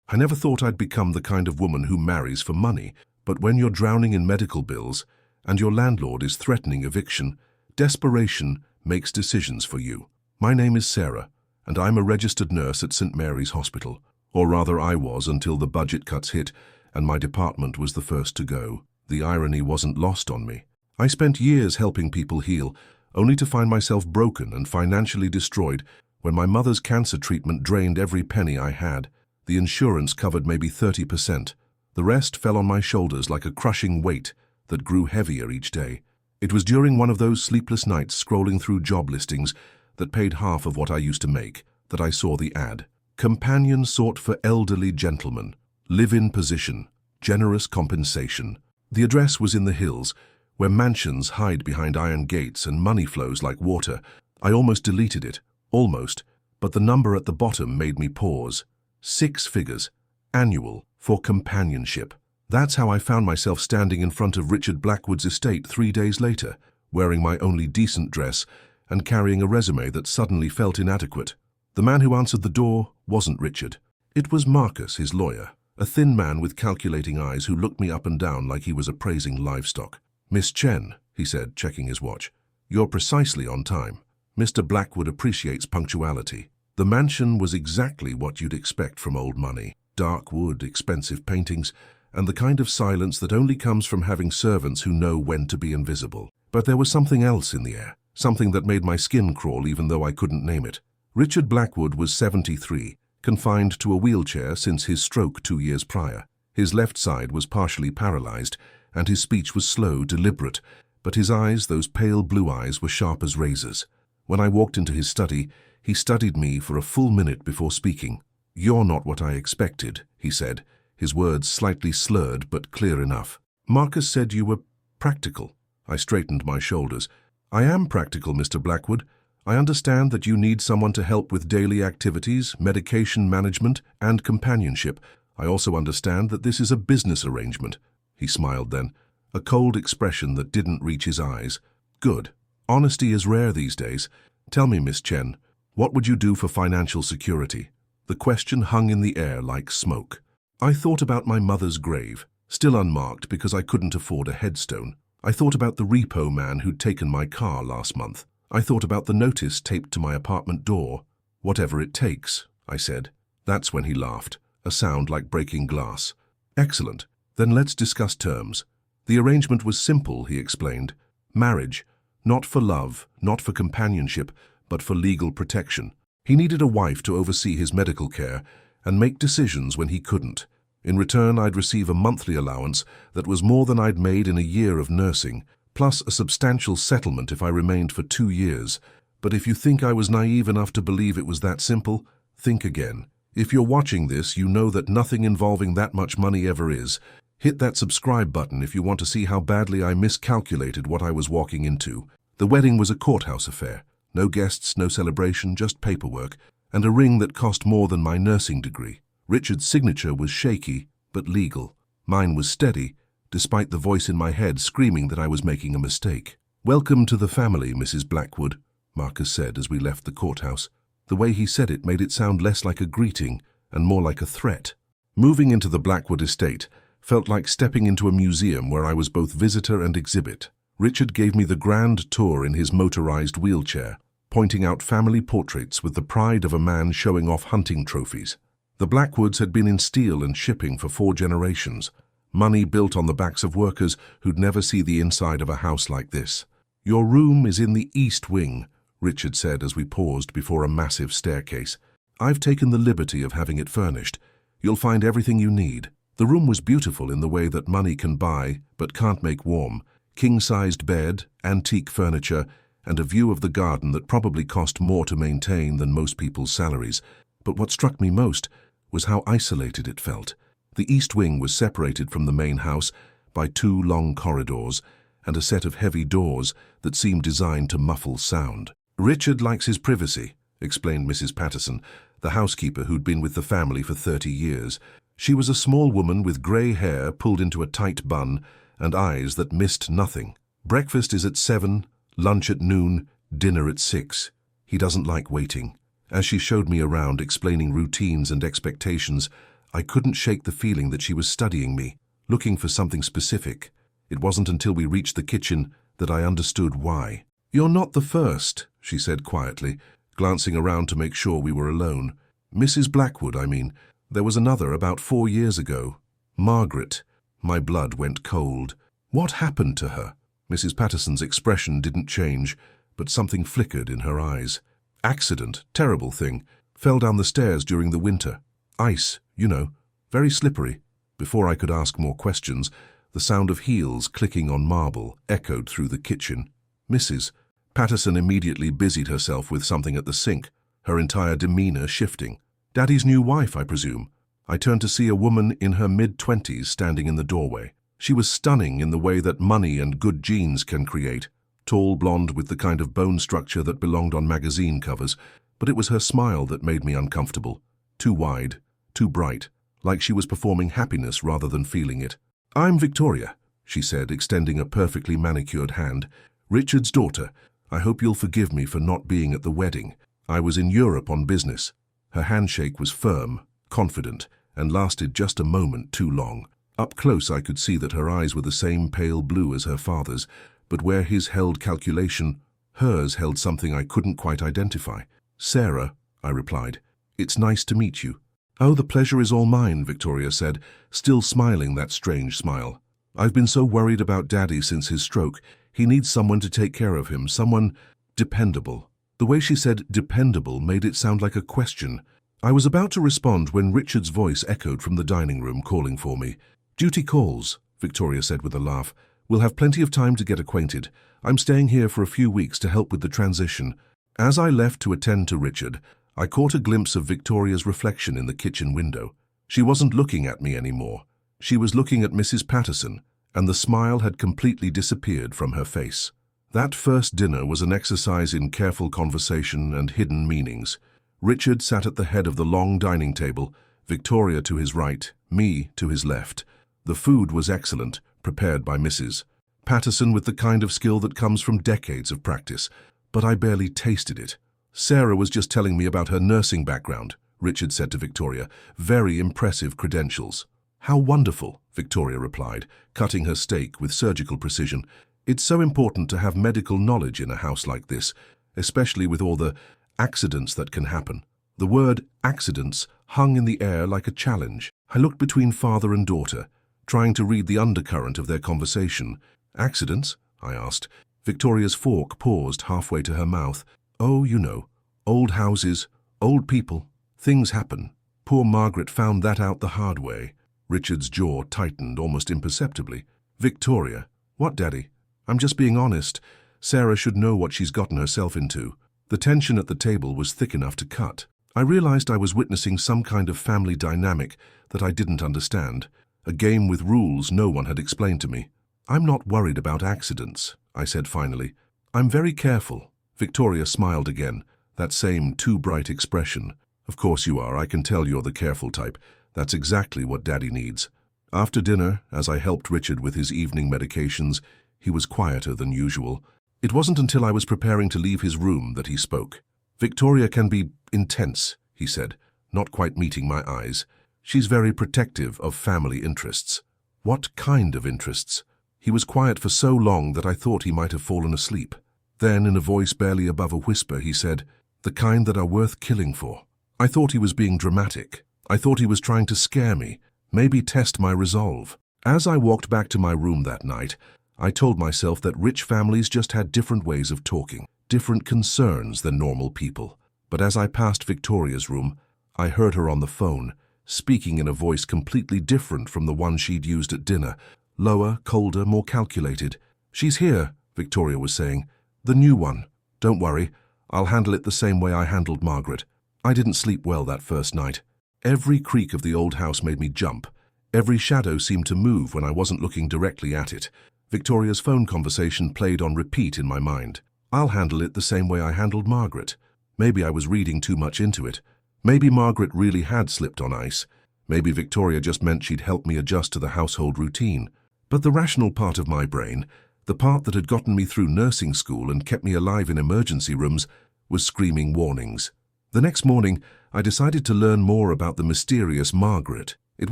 I never thought I'd become the kind of woman who marries for money, but when you're drowning in medical bills and your landlord is threatening eviction, desperation makes decisions for you. My name is Sarah, and I'm a registered nurse at St. Mary's Hospital. Or rather, I was until the budget cuts hit and my department was the first to go. The irony wasn't lost on me. I spent years helping people heal, only to find myself broken and financially destroyed when my mother's cancer treatment drained every penny I had. The insurance covered maybe 30%. The rest fell on my shoulders like a crushing weight that grew heavier each day. It was during one of those sleepless nights scrolling through job listings that paid half of what I used to make that I saw the ad. Companion sought for elderly gentleman. Live-in position. Generous compensation. The address was in the hills, where mansions hide behind iron gates and money flows like water. I almost deleted it. Almost. But the number at the bottom made me pause. 6 figures. Annual. For companionship. That's how I found myself standing in front of Richard Blackwood's estate 3 days later, wearing my only decent dress and carrying a resume that suddenly felt inadequate. The man who answered the door wasn't Richard. It was Marcus, his lawyer, a thin man with calculating eyes who looked me up and down like he was appraising livestock. "Miss Chen," he said, checking his watch, "you're precisely on time. Mr. Blackwood appreciates punctuality." The mansion was exactly what you'd expect from old money. Dark wood, expensive paintings, and the kind of silence that only comes from having servants who know when to be invisible. But there was something else in the air, something that made my skin crawl even though I couldn't name it. Richard Blackwood was 73, confined to a wheelchair since his stroke 2 years prior. His left side was partially paralyzed, and his speech was slow, deliberate, but his eyes, those pale blue eyes, were sharp as razors. When I walked into his study, he studied me for a full minute before speaking. "You're not what I expected," he said, his words slightly slurred but clear enough. "Marcus said you were practical." I straightened my shoulders. "I am practical, Mr. Blackwood. I understand that you need someone to help with daily activities, medication management, and companionship. I also understand that this is a business arrangement." He smiled then, a cold expression that didn't reach his eyes. "Good. Honesty is rare these days. Tell me, Miss Chen, what would you do for financial security?" The question hung in the air like smoke. I thought about my mother's grave, still unmarked because I couldn't afford a headstone. I thought about the repo man who'd taken my car last month. I thought about the notice taped to my apartment door. "Whatever it takes," I said. That's when he laughed, a sound like breaking glass. "Excellent. Then let's discuss terms." The arrangement was simple, he explained. Marriage, not for love, not for companionship, but for legal protection. He needed a wife to oversee his medical care and make decisions when he couldn't. In return, I'd receive a monthly allowance that was more than I'd made in a year of nursing, plus a substantial settlement if I remained for 2 years. But if you think I was naive enough to believe it was that simple, think again. If you're watching this, you know that nothing involving that much money ever is. Hit that subscribe button if you want to see how badly I miscalculated what I was walking into. The wedding was a courthouse affair. No guests, no celebration, just paperwork, and a ring that cost more than my nursing degree. Richard's signature was shaky, but legal. Mine was steady, despite the voice in my head screaming that I was making a mistake. "Welcome to the family, Mrs. Blackwood," Marcus said as we left the courthouse. The way he said it made it sound less like a greeting and more like a threat. Moving into the Blackwood estate felt like stepping into a museum where I was both visitor and exhibit. Richard gave me the grand tour in his motorized wheelchair, pointing out family portraits with the pride of a man showing off hunting trophies. The Blackwoods had been in steel and shipping for 4 generations. Money built on the backs of workers who'd never see the inside of a house like this. "Your room is in the east wing," Richard said as we paused before a massive staircase. "I've taken the liberty of having it furnished. You'll find everything you need." The room was beautiful in the way that money can buy but can't make warm. King-sized bed, antique furniture, and a view of the garden that probably cost more to maintain than most people's salaries. But what struck me most was how isolated it felt. The east wing was separated from the main house by 2 long corridors and a set of heavy doors that seemed designed to muffle sound. "Richard likes his privacy," explained Mrs. Patterson, the housekeeper who'd been with the family for 30 years. She was a small woman with grey hair pulled into a tight bun and eyes that missed nothing. "Breakfast is at 7, lunch at noon, dinner at 6. He doesn't like waiting." As she showed me around explaining routines and expectations, I couldn't shake the feeling that she was studying me, looking for something specific. It wasn't until we reached the kitchen that I understood why. "You're not the first," she said quietly, glancing around to make sure we were alone. "Mrs. Blackwood, I mean. There was another about 4 years ago. Margaret." My blood went cold. What happened to her? Mrs. Patterson's expression didn't change, but something flickered in her eyes. "Accident, terrible thing. Fell down the stairs during the winter. Ice, you know, very slippery." Before I could ask more questions, the sound of heels clicking on marble echoed through the kitchen. Mrs. Patterson immediately busied herself with something at the sink, her entire demeanor shifting. "Daddy's new wife, I presume." I turned to see a woman in her mid-20s standing in the doorway. She was stunning in the way that money and good genes can create. Tall, blonde, with the kind of bone structure that belonged on magazine covers, but it was her smile that made me uncomfortable. Too wide, too bright, like she was performing happiness rather than feeling it. "I'm Victoria," she said, extending a perfectly manicured hand. "Richard's daughter. I hope you'll forgive me for not being at the wedding. I was in Europe on business." Her handshake was firm, confident, and lasted just a moment too long. Up close I could see that her eyes were the same pale blue as her father's, but where his held calculation, hers held something I couldn't quite identify. "Sarah," I replied. "It's nice to meet you." "Oh, the pleasure is all mine," Victoria said, still smiling that strange smile. "I've been so worried about Daddy since his stroke. He needs someone to take care of him, someone dependable." The way she said dependable made it sound like a question. I was about to respond when Richard's voice echoed from the dining room, calling for me. "Duty calls," Victoria said with a laugh. "We'll have plenty of time to get acquainted. I'm staying here for a few weeks to help with the transition." As I left to attend to Richard, I caught a glimpse of Victoria's reflection in the kitchen window. She wasn't looking at me anymore. She was looking at Mrs. Patterson, and the smile had completely disappeared from her face. That first dinner was an exercise in careful conversation and hidden meanings. Richard sat at the head of the long dining table, Victoria to his right, me to his left. The food was excellent, prepared by Mrs. Patterson with the kind of skill that comes from decades of practice, but I barely tasted it. "Sarah was just telling me about her nursing background," Richard said to Victoria. "Very impressive credentials." "How wonderful," Victoria replied, cutting her steak with surgical precision. "It's so important to have medical knowledge in a house like this, especially with all the accidents that can happen." The word accidents hung in the air like a challenge. I looked between father and daughter, trying to read the undercurrent of their conversation. "Accidents?" I asked. Victoria's fork paused halfway to her mouth. "Oh, you know, old houses, old people, things happen. Poor Margaret found that out the hard way." Richard's jaw tightened almost imperceptibly. "Victoria." "What, Daddy?" "I'm just being honest. Sarah should know what she's gotten herself into." The tension at the table was thick enough to cut. I realized I was witnessing some kind of family dynamic that I didn't understand, a game with rules no one had explained to me. "I'm not worried about accidents," I said finally. "I'm very careful." Victoria smiled again, that same too bright expression. "Of course you are. I can tell you're the careful type. That's exactly what Daddy needs." After dinner, as I helped Richard with his evening medications, he was quieter than usual. It wasn't until I was preparing to leave his room that he spoke. "Victoria can be intense," he said, not quite meeting my eyes. "She's very protective of family interests." "What kind of interests?" He was quiet for so long that I thought he might have fallen asleep. Then, in a voice barely above a whisper, he said, "The kind that are worth killing for." I thought he was being dramatic. I thought he was trying to scare me, maybe test my resolve. As I walked back to my room that night, I told myself that rich families just had different ways of talking, different concerns than normal people. But as I passed Victoria's room, I heard her on the phone, speaking in a voice completely different from the one she'd used at dinner, lower, colder, more calculated. "She's here," Victoria was saying. "The new one. Don't worry, I'll handle it the same way I handled Margaret." I didn't sleep well that first night. Every creak of the old house made me jump. Every shadow seemed to move when I wasn't looking directly at it. Victoria's phone conversation played on repeat in my mind. I'll handle it the same way I handled Margaret. Maybe I was reading too much into it. Maybe Margaret really had slipped on ice. Maybe Victoria just meant she'd help me adjust to the household routine. But the rational part of my brain, the part that had gotten me through nursing school and kept me alive in emergency rooms, was screaming warnings. The next morning, I decided to learn more about the mysterious Margaret. It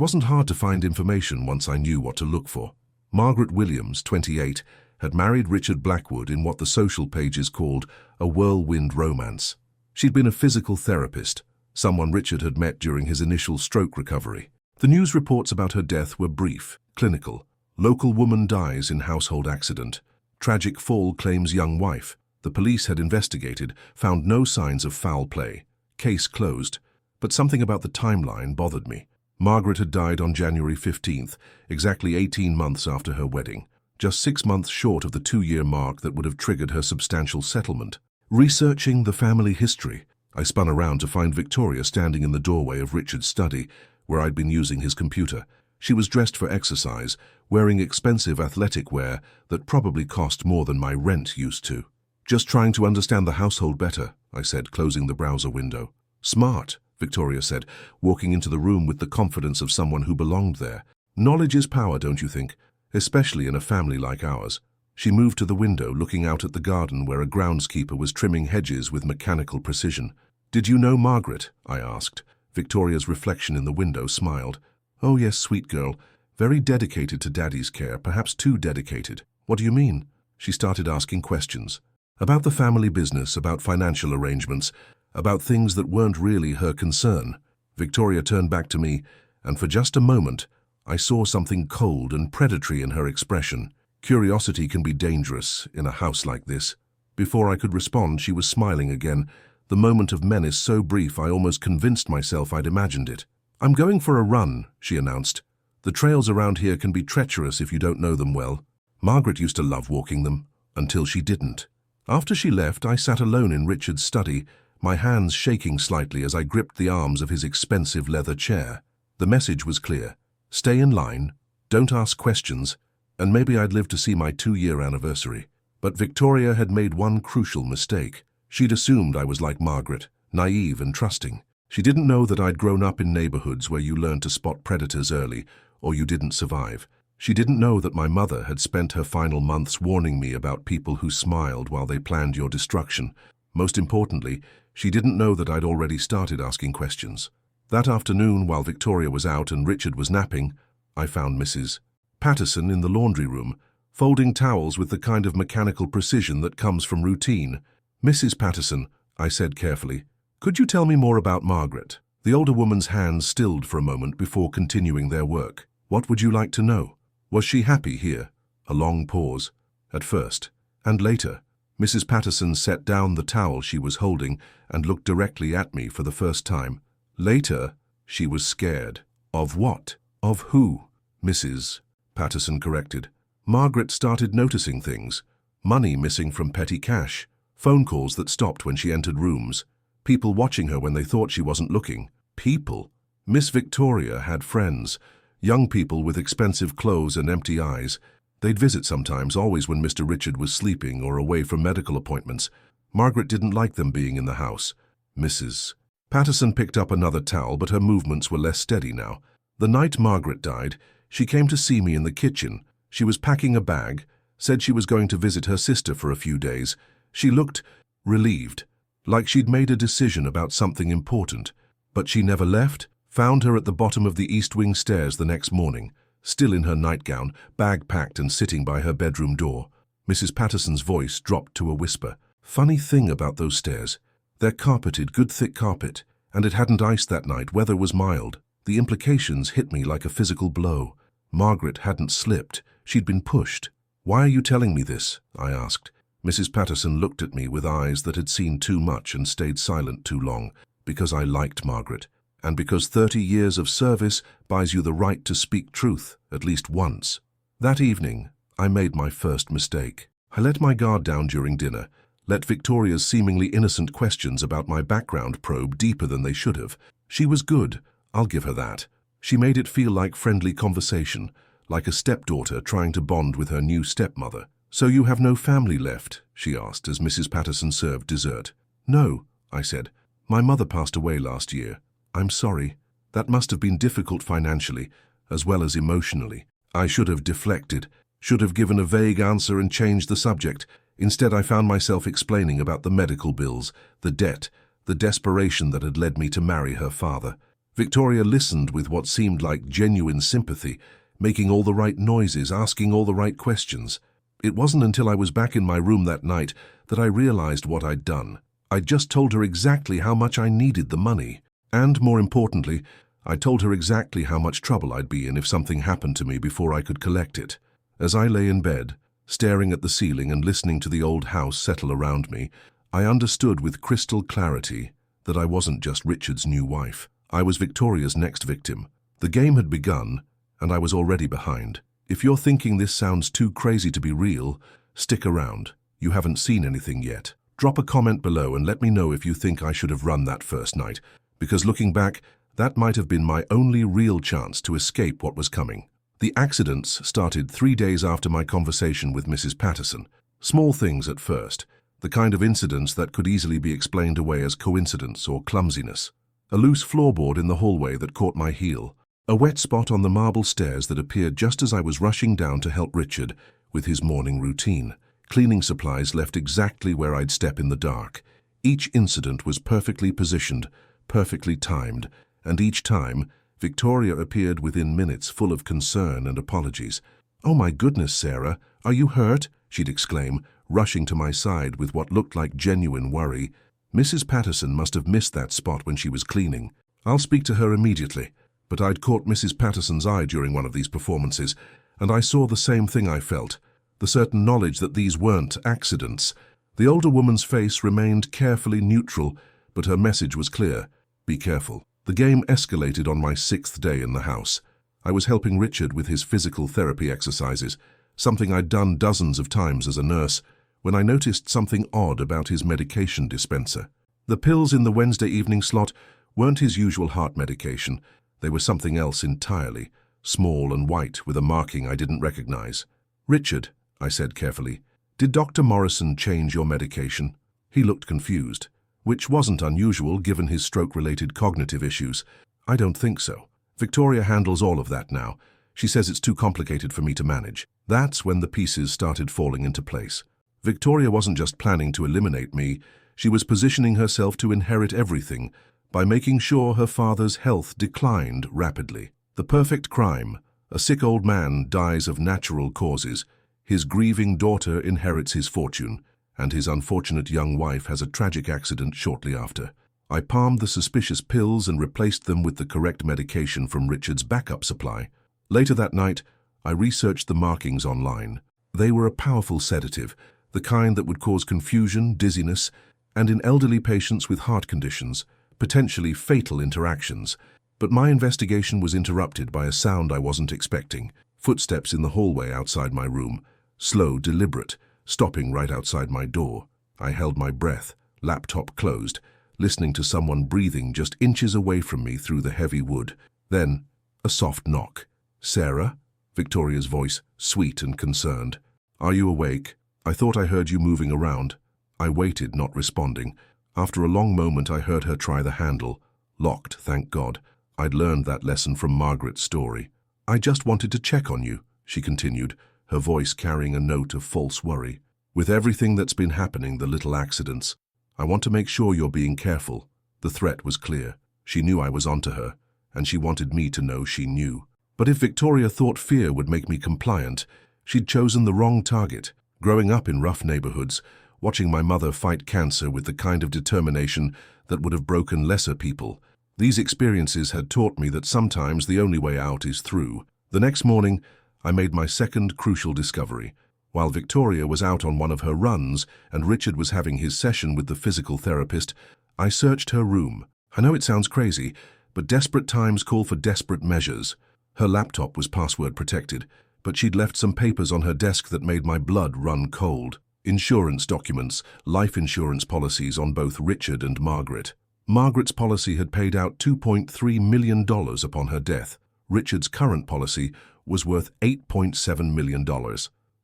wasn't hard to find information once I knew what to look for. Margaret Williams, 28, had married Richard Blackwood in what the social pages called a whirlwind romance. She'd been a physical therapist, someone Richard had met during his initial stroke recovery. The news reports about her death were brief, clinical. Local woman dies in household accident. Tragic fall claims young wife. The police had investigated, found no signs of foul play. Case closed. But something about the timeline bothered me. Margaret had died on January 15th, exactly 18 months after her wedding, just 6 months short of the 2-year mark that would have triggered her substantial settlement. Researching the family history, I spun around to find Victoria standing in the doorway of Richard's study, where I'd been using his computer. She was dressed for exercise, wearing expensive athletic wear that probably cost more than my rent used to. "Just trying to understand the household better," I said, closing the browser window. "Smart," Victoria said, walking into the room with the confidence of someone who belonged there. "Knowledge is power, don't you think? Especially in a family like ours." She moved to the window, looking out at the garden where a groundskeeper was trimming hedges with mechanical precision. "Did you know Margaret?" I asked. Victoria's reflection in the window smiled. "Oh yes, sweet girl. Very dedicated to Daddy's care, perhaps too dedicated." "What do you mean?" She started asking questions. About the family business, about financial arrangements, about things that weren't really her concern. Victoria turned back to me, and for just a moment, I saw something cold and predatory in her expression. Curiosity can be dangerous in a house like this. Before I could respond, she was smiling again, the moment of menace so brief I almost convinced myself I'd imagined it. "I'm going for a run," she announced. "The trails around here can be treacherous if you don't know them well. Margaret used to love walking them, until she didn't." After she left, I sat alone in Richard's study, my hands shaking slightly as I gripped the arms of his expensive leather chair. The message was clear. Stay in line, don't ask questions, and maybe I'd live to see my 2-year anniversary. But Victoria had made one crucial mistake. She'd assumed I was like Margaret, naive and trusting. She didn't know that I'd grown up in neighborhoods where you learn to spot predators early, or you didn't survive. She didn't know that my mother had spent her final months warning me about people who smiled while they planned your destruction. Most importantly, she didn't know that I'd already started asking questions. That afternoon, while Victoria was out and Richard was napping, I found Mrs. Patterson in the laundry room, folding towels with the kind of mechanical precision that comes from routine. "Mrs. Patterson," I said carefully, "could you tell me more about Margaret?" The older woman's hands stilled for a moment before continuing their work. "What would you like to know? Was she happy here?" A long pause. "At first. And later." Mrs. Patterson set down the towel she was holding and looked directly at me for the first time. "Later, she was scared." "Of what?" "Of who?" Mrs. Patterson corrected. "Margaret started noticing things. Money missing from petty cash. Phone calls that stopped when she entered rooms. People watching her when they thought she wasn't looking." "People?" "Miss Victoria had friends. Young people with expensive clothes and empty eyes. They'd visit sometimes, always when Mr. Richard was sleeping or away for medical appointments. Margaret didn't like them being in the house." Mrs. Patterson picked up another towel, but her movements were less steady now. "The night Margaret died, she came to see me in the kitchen. She was packing a bag, said she was going to visit her sister for a few days. She looked relieved, like she'd made a decision about something important. But she never left. Found her at the bottom of the East Wing stairs the next morning, still in her nightgown, bag packed and sitting by her bedroom door." Mrs. Patterson's voice dropped to a whisper. "Funny thing about those stairs. They're carpeted, good thick carpet, and it hadn't iced that night, weather was mild. The implications hit me like a physical blow. Margaret hadn't slipped, she'd been pushed." "Why are you telling me this?" I asked. Mrs. Patterson looked at me with eyes that had seen too much and stayed silent too long. "Because I liked Margaret. And because 30 years of service buys you the right to speak truth, at least once." That evening, I made my first mistake. I let my guard down during dinner, let Victoria's seemingly innocent questions about my background probe deeper than they should have. She was good, I'll give her that. She made it feel like friendly conversation, like a stepdaughter trying to bond with her new stepmother. "So you have no family left?" she asked as Mrs. Patterson served dessert. "No," I said. "My mother passed away last year. I'm sorry. That must have been difficult financially, as well as emotionally." I should have deflected, should have given a vague answer and changed the subject. Instead, I found myself explaining about the medical bills, the debt, the desperation that had led me to marry her father. Victoria listened with what seemed like genuine sympathy, making all the right noises, asking all the right questions. It wasn't until I was back in my room that night that I realized what I'd done. I'd just told her exactly how much I needed the money. And, more importantly, I told her exactly how much trouble I'd be in if something happened to me before I could collect it. As I lay in bed, staring at the ceiling and listening to the old house settle around me, I understood with crystal clarity that I wasn't just Richard's new wife. I was Victoria's next victim. The game had begun, and I was already behind. If you're thinking this sounds too crazy to be real, stick around. You haven't seen anything yet. Drop a comment below and let me know if you think I should have run that first night, because looking back, that might have been my only real chance to escape what was coming. The accidents started 3 days after my conversation with Mrs. Patterson. Small things at first, the kind of incidents that could easily be explained away as coincidence or clumsiness. A loose floorboard in the hallway that caught my heel. A wet spot on the marble stairs that appeared just as I was rushing down to help Richard with his morning routine. Cleaning supplies left exactly where I'd step in the dark. Each incident was perfectly positioned, perfectly timed, and each time, Victoria appeared within minutes full of concern and apologies. "Oh my goodness, Sarah, are you hurt?" she'd exclaim, rushing to my side with what looked like genuine worry. Mrs. Patterson must have missed that spot when she was cleaning. "I'll speak to her immediately." But I'd caught Mrs. Patterson's eye during one of these performances, and I saw the same thing I felt, the certain knowledge that these weren't accidents. The older woman's face remained carefully neutral, but her message was clear: be careful. The game escalated on my 6th day in the house. I was helping Richard with his physical therapy exercises, something I'd done dozens of times as a nurse, when I noticed something odd about his medication dispenser. The pills in the Wednesday evening slot weren't his usual heart medication. They were something else entirely, small and white with a marking I didn't recognize. "Richard," I said carefully, "did Dr. Morrison change your medication?" He looked confused, which wasn't unusual given his stroke-related cognitive issues. "I don't think so. Victoria handles all of that now. She says it's too complicated for me to manage." That's when the pieces started falling into place. Victoria wasn't just planning to eliminate me, she was positioning herself to inherit everything by making sure her father's health declined rapidly. The perfect crime: a sick old man dies of natural causes, his grieving daughter inherits his fortune, and his unfortunate young wife has a tragic accident shortly after. I palmed the suspicious pills and replaced them with the correct medication from Richard's backup supply. Later that night, I researched the markings online. They were a powerful sedative, the kind that would cause confusion, dizziness, and in elderly patients with heart conditions, potentially fatal interactions. But my investigation was interrupted by a sound I wasn't expecting. Footsteps in the hallway outside my room, slow, deliberate, stopping right outside my door. I held my breath, laptop closed, listening to someone breathing just inches away from me through the heavy wood. Then, a soft knock. "Sarah?" Victoria's voice, sweet and concerned. "Are you awake? I thought I heard you moving around." I waited, not responding. After a long moment, I heard her try the handle. Locked, thank God. I'd learned that lesson from Margaret's story. "I just wanted to check on you," she continued, her voice carrying a note of false worry. "With everything that's been happening, the little accidents, I want to make sure you're being careful." The threat was clear. She knew I was onto her, and she wanted me to know she knew. But if Victoria thought fear would make me compliant, she'd chosen the wrong target. Growing up in rough neighborhoods, watching my mother fight cancer with the kind of determination that would have broken lesser people, these experiences had taught me that sometimes the only way out is through. The next morning, I made my second crucial discovery. While Victoria was out on one of her runs and Richard was having his session with the physical therapist, I searched her room. I know it sounds crazy, but desperate times call for desperate measures. Her laptop was password protected, but she'd left some papers on her desk that made my blood run cold. Insurance documents, life insurance policies on both Richard and Margaret. Margaret's policy had paid out $2.3 million upon her death. Richard's current policy was worth $8.7 million.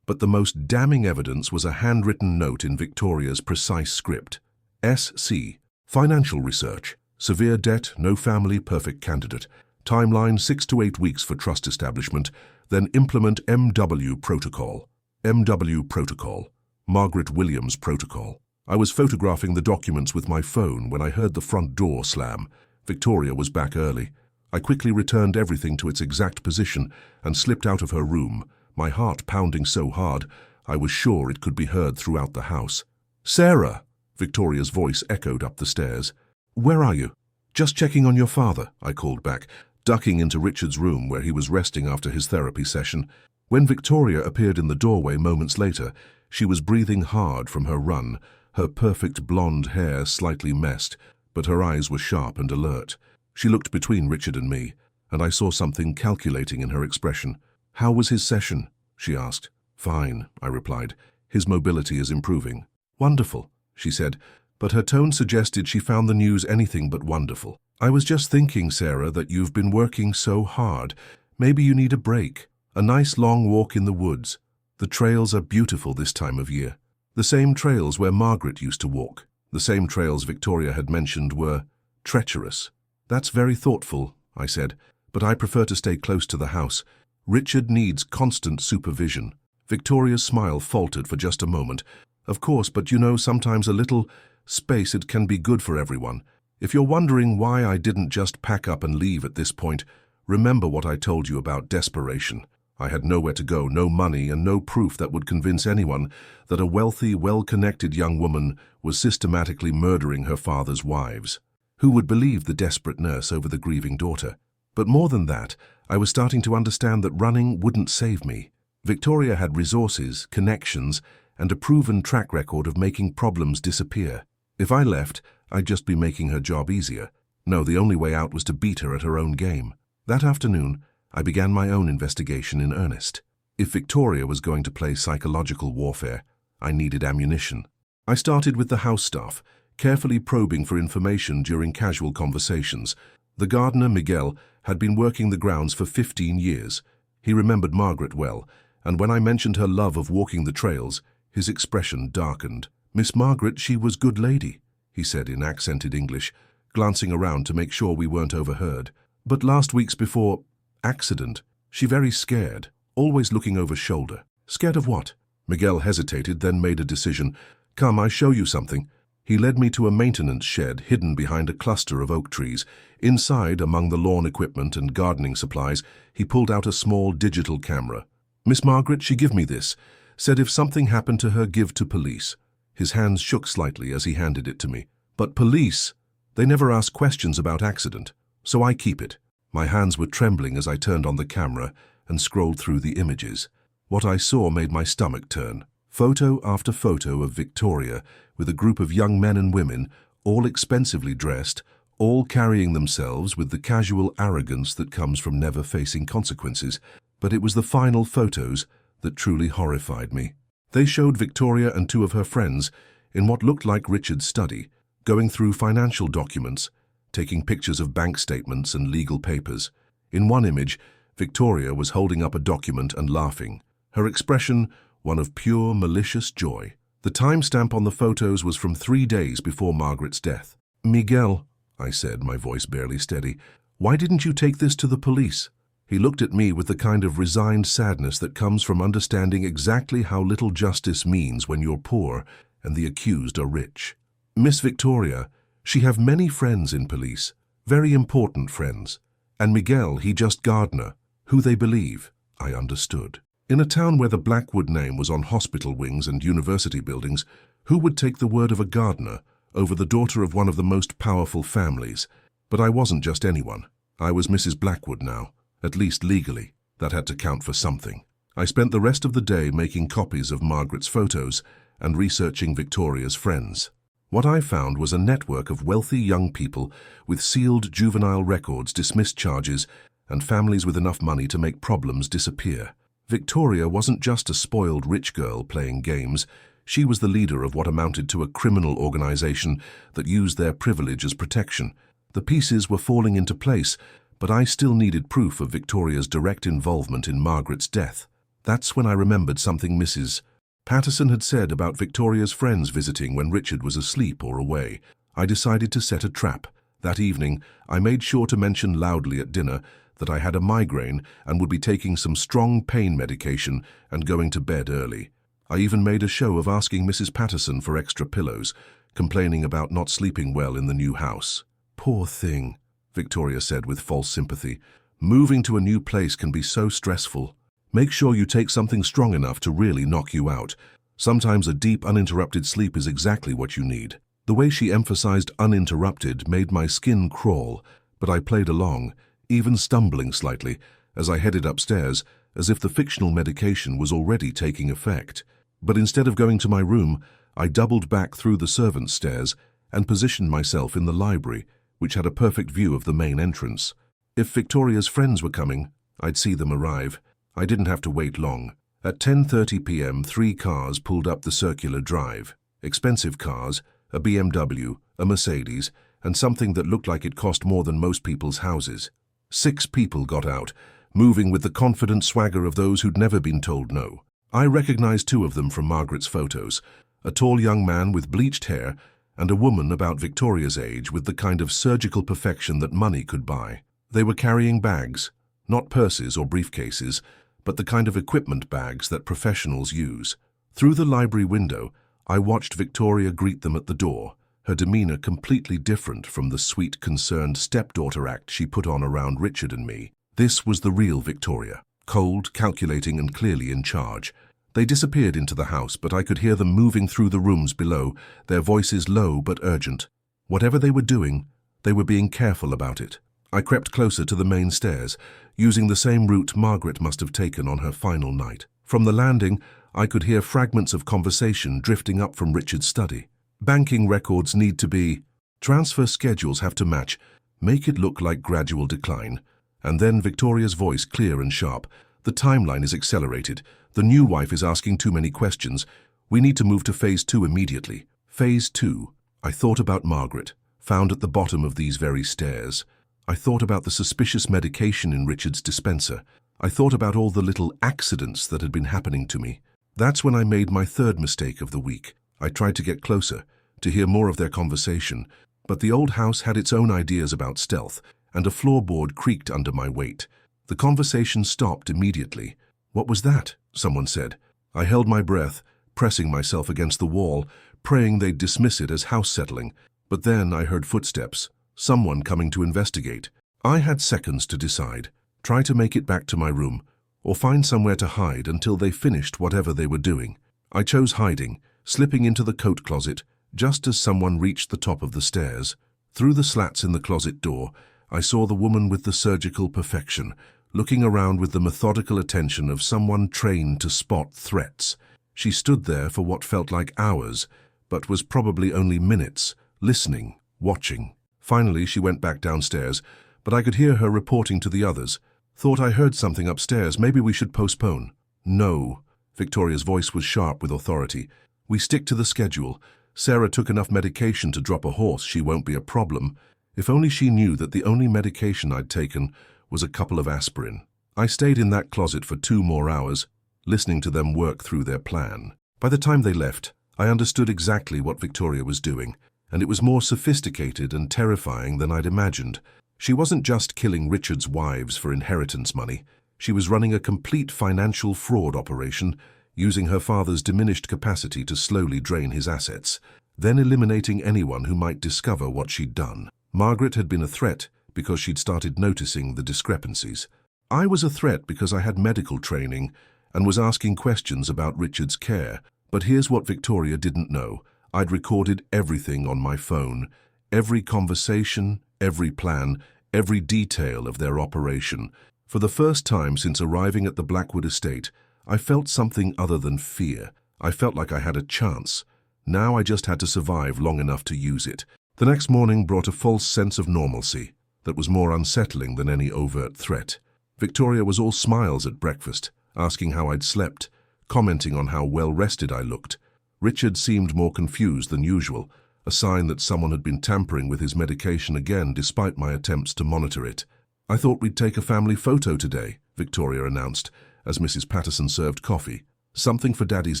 But the most damning evidence was a handwritten note in Victoria's precise script. SC. Financial research. Severe debt, no family, perfect candidate. Timeline 6 to 8 weeks for trust establishment, then implement MW protocol. MW protocol. Margaret Williams protocol. I was photographing the documents with my phone when I heard the front door slam. Victoria was back early. I quickly returned everything to its exact position and slipped out of her room, my heart pounding so hard I was sure it could be heard throughout the house. "Sarah!" Victoria's voice echoed up the stairs. "Where are you?" "Just checking on your father," I called back, ducking into Richard's room where he was resting after his therapy session. When Victoria appeared in the doorway moments later, she was breathing hard from her run, her perfect blonde hair slightly messed, but her eyes were sharp and alert. She looked between Richard and me, and I saw something calculating in her expression. "How was his session?" she asked. "Fine," I replied. "His mobility is improving." "Wonderful," she said, but her tone suggested she found the news anything but wonderful. "I was just thinking, Sarah, that you've been working so hard. Maybe you need a break. A nice long walk in the woods. The trails are beautiful this time of year. The same trails where Margaret used to walk. The same trails Victoria had mentioned were treacherous." "That's very thoughtful," I said, "but I prefer to stay close to the house. Richard needs constant supervision." Victoria's smile faltered for just a moment. "Of course, but you know, sometimes a little space, it can be good for everyone. If you're wondering why I didn't just pack up and leave at this point, remember what I told you about desperation. I had nowhere to go, no money, and no proof that would convince anyone that a wealthy, well-connected young woman was systematically murdering her father's wives. Who would believe the desperate nurse over the grieving daughter? But more than that, I was starting to understand that running wouldn't save me. Victoria had resources, connections, and a proven track record of making problems disappear. If I left, I'd just be making her job easier. No, the only way out was to beat her at her own game. That afternoon, I began my own investigation in earnest. If Victoria was going to play psychological warfare, I needed ammunition. I started with the house staff, carefully probing for information during casual conversations. The gardener, Miguel, had been working the grounds for 15 years. He remembered Margaret well, and when I mentioned her love of walking the trails, his expression darkened. "Miss Margaret, she was good lady," he said in accented English, glancing around to make sure we weren't overheard. "But last week's before accident, she very scared, always looking over shoulder." "Scared of what?" Miguel hesitated, then made a decision. "Come, I show you something." He led me to a maintenance shed hidden behind a cluster of oak trees. Inside, among the lawn equipment and gardening supplies, he pulled out a small digital camera. "Miss Margaret, she give me this. Said if something happened to her, give to police." His hands shook slightly as he handed it to me. "But police, they never ask questions about accident, so I keep it." My hands were trembling as I turned on the camera and scrolled through the images. What I saw made my stomach turn. Photo after photo of Victoria with a group of young men and women, all expensively dressed, all carrying themselves with the casual arrogance that comes from never facing consequences. But it was the final photos that truly horrified me. They showed Victoria and two of her friends in what looked like Richard's study, going through financial documents, taking pictures of bank statements and legal papers. In one image, Victoria was holding up a document and laughing, her expression one of pure malicious joy. The timestamp on the photos was from 3 days before Margaret's death. "Miguel," I said, my voice barely steady, "why didn't you take this to the police?" He looked at me with the kind of resigned sadness that comes from understanding exactly how little justice means when you're poor and the accused are rich. "Miss Victoria, she have many friends in police, very important friends. And Miguel, he just gardener, who they believe." I understood. In a town where the Blackwood name was on hospital wings and university buildings, who would take the word of a gardener over the daughter of one of the most powerful families? But I wasn't just anyone. I was Mrs. Blackwood now, at least legally. That had to count for something. I spent the rest of the day making copies of Margaret's photos and researching Victoria's friends. What I found was a network of wealthy young people with sealed juvenile records, dismissed charges, and families with enough money to make problems disappear. Victoria wasn't just a spoiled rich girl playing games. She was the leader of what amounted to a criminal organization that used their privilege as protection. The pieces were falling into place, but I still needed proof of Victoria's direct involvement in Margaret's death. That's when I remembered something Mrs. Patterson had said about Victoria's friends visiting when Richard was asleep or away. I decided to set a trap. That evening, I made sure to mention loudly at dinner that I had a migraine and would be taking some strong pain medication and going to bed early. I even made a show of asking Mrs. Patterson for extra pillows, complaining about not sleeping well in the new house. "Poor thing," Victoria said with false sympathy. "Moving to a new place can be so stressful. Make sure you take something strong enough to really knock you out. Sometimes a deep, uninterrupted sleep is exactly what you need." The way she emphasized uninterrupted made my skin crawl, but I played along, even stumbling slightly, as I headed upstairs, as if the fictional medication was already taking effect. But instead of going to my room, I doubled back through the servants' stairs and positioned myself in the library, which had a perfect view of the main entrance. If Victoria's friends were coming, I'd see them arrive. I didn't have to wait long. At 10:30 p.m., 3 cars pulled up the circular drive. Expensive cars, a BMW, a Mercedes, and something that looked like it cost more than most people's houses. 6 people got out, moving with the confident swagger of those who'd never been told no. I recognized 2 of them from Margaret's photos, a tall young man with bleached hair and a woman about Victoria's age with the kind of surgical perfection that money could buy. They were carrying bags, not purses or briefcases, but the kind of equipment bags that professionals use. Through the library window, I watched Victoria greet them at the door, her demeanor completely different from the sweet, concerned stepdaughter act she put on around Richard and me. This was the real Victoria, cold, calculating, and clearly in charge. They disappeared into the house, but I could hear them moving through the rooms below, their voices low but urgent. Whatever they were doing, they were being careful about it. I crept closer to the main stairs, using the same route Margaret must have taken on her final night. From the landing, I could hear fragments of conversation drifting up from Richard's study. "Banking records need to be. Transfer schedules have to match. Make it look like gradual decline." And then Victoria's voice, clear and sharp. "The timeline is accelerated. The new wife is asking too many questions. We need to move to phase 2 immediately." Phase 2. I thought about Margaret, found at the bottom of these very stairs. I thought about the suspicious medication in Richard's dispenser. I thought about all the little accidents that had been happening to me. That's when I made my 3rd mistake of the week. I tried to get closer, to hear more of their conversation, but the old house had its own ideas about stealth, and a floorboard creaked under my weight. The conversation stopped immediately. "What was that?" someone said. I held my breath, pressing myself against the wall, praying they'd dismiss it as house settling. But then I heard footsteps, someone coming to investigate. I had seconds to decide. Try to make it back to my room, or find somewhere to hide until they finished whatever they were doing. I chose hiding, slipping into the coat closet, just as someone reached the top of the stairs. Through the slats in the closet door, I saw the woman with the surgical perfection, looking around with the methodical attention of someone trained to spot threats. She stood there for what felt like hours, but was probably only minutes, listening, watching. Finally, she went back downstairs, but I could hear her reporting to the others. "Thought I heard something upstairs. Maybe we should postpone." "No." Victoria's voice was sharp with authority. "We stick to the schedule. Sarah took enough medication to drop a horse. She won't be a problem." If only she knew that the only medication I'd taken was a couple of aspirin. I stayed in that closet for 2 more hours, listening to them work through their plan. By the time they left, I understood exactly what Victoria was doing, and it was more sophisticated and terrifying than I'd imagined. She wasn't just killing Richard's wives for inheritance money. She was running a complete financial fraud operation, using her father's diminished capacity to slowly drain his assets, then eliminating anyone who might discover what she'd done. Margaret had been a threat because she'd started noticing the discrepancies. I was a threat because I had medical training and was asking questions about Richard's care. But here's what Victoria didn't know. I'd recorded everything on my phone, every conversation, every plan, every detail of their operation. For the first time since arriving at the Blackwood estate, I felt something other than fear. I felt like I had a chance. Now I just had to survive long enough to use it. The next morning brought a false sense of normalcy that was more unsettling than any overt threat. Victoria was all smiles at breakfast, asking how I'd slept, commenting on how well-rested I looked. Richard seemed more confused than usual, a sign that someone had been tampering with his medication again despite my attempts to monitor it. "I thought we'd take a family photo today," Victoria announced, as Mrs. Patterson served coffee. "Something for Daddy's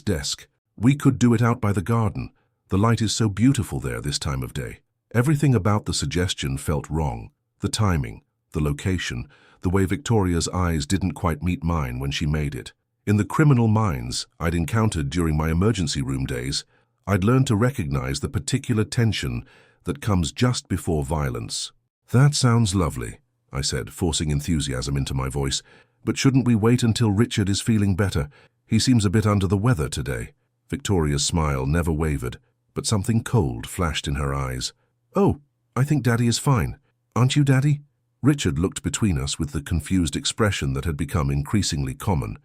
desk. We could do it out by the garden. The light is so beautiful there this time of day." Everything about the suggestion felt wrong. The timing, the location, the way Victoria's eyes didn't quite meet mine when she made it. In the criminal minds I'd encountered during my emergency room days, I'd learned to recognize the particular tension that comes just before violence. "That sounds lovely," I said, forcing enthusiasm into my voice. "But shouldn't we wait until Richard is feeling better? He seems a bit under the weather today." Victoria's smile never wavered, but something cold flashed in her eyes. "Oh, I think Daddy is fine. Aren't you, Daddy?" Richard looked between us with the confused expression that had become increasingly common.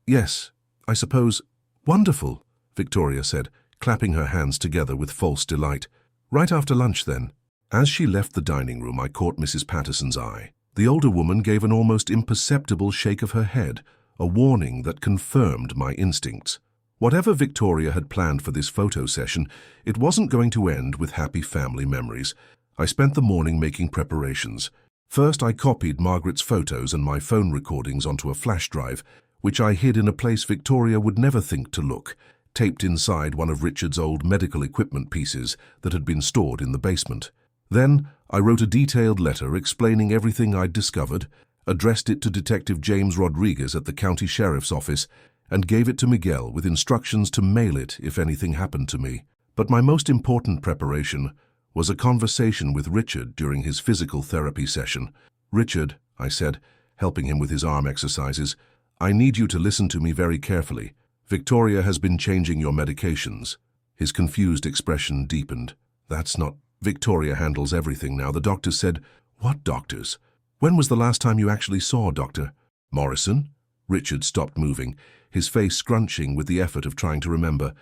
Yes, I suppose." "Wonderful," Victoria said, clapping her hands together with false delight. "Right after lunch, then." As she left the dining room, I caught Mrs. Patterson's eye. The older woman gave an almost imperceptible shake of her head, a warning that confirmed my instincts. Whatever Victoria had planned for this photo session, it wasn't going to end with happy family memories. I spent the morning making preparations. First, I copied Margaret's photos and my phone recordings onto a flash drive, which I hid in a place Victoria would never think to look, taped inside one of Richard's old medical equipment pieces that had been stored in the basement. Then, I wrote a detailed letter explaining everything I'd discovered, addressed it to Detective James Rodriguez at the county sheriff's office, and gave it to Miguel with instructions to mail it if anything happened to me. But my most important preparation was a conversation with Richard during his physical therapy session. "Richard," I said, helping him with his arm exercises, "I need you to listen to me very carefully. Victoria has been changing your medications." His confused expression deepened. "That's not... Victoria handles everything now. The doctors said..." "What doctors? When was the last time you actually saw Dr. Morrison?" Richard stopped moving, his face scrunching with the effort of trying to remember.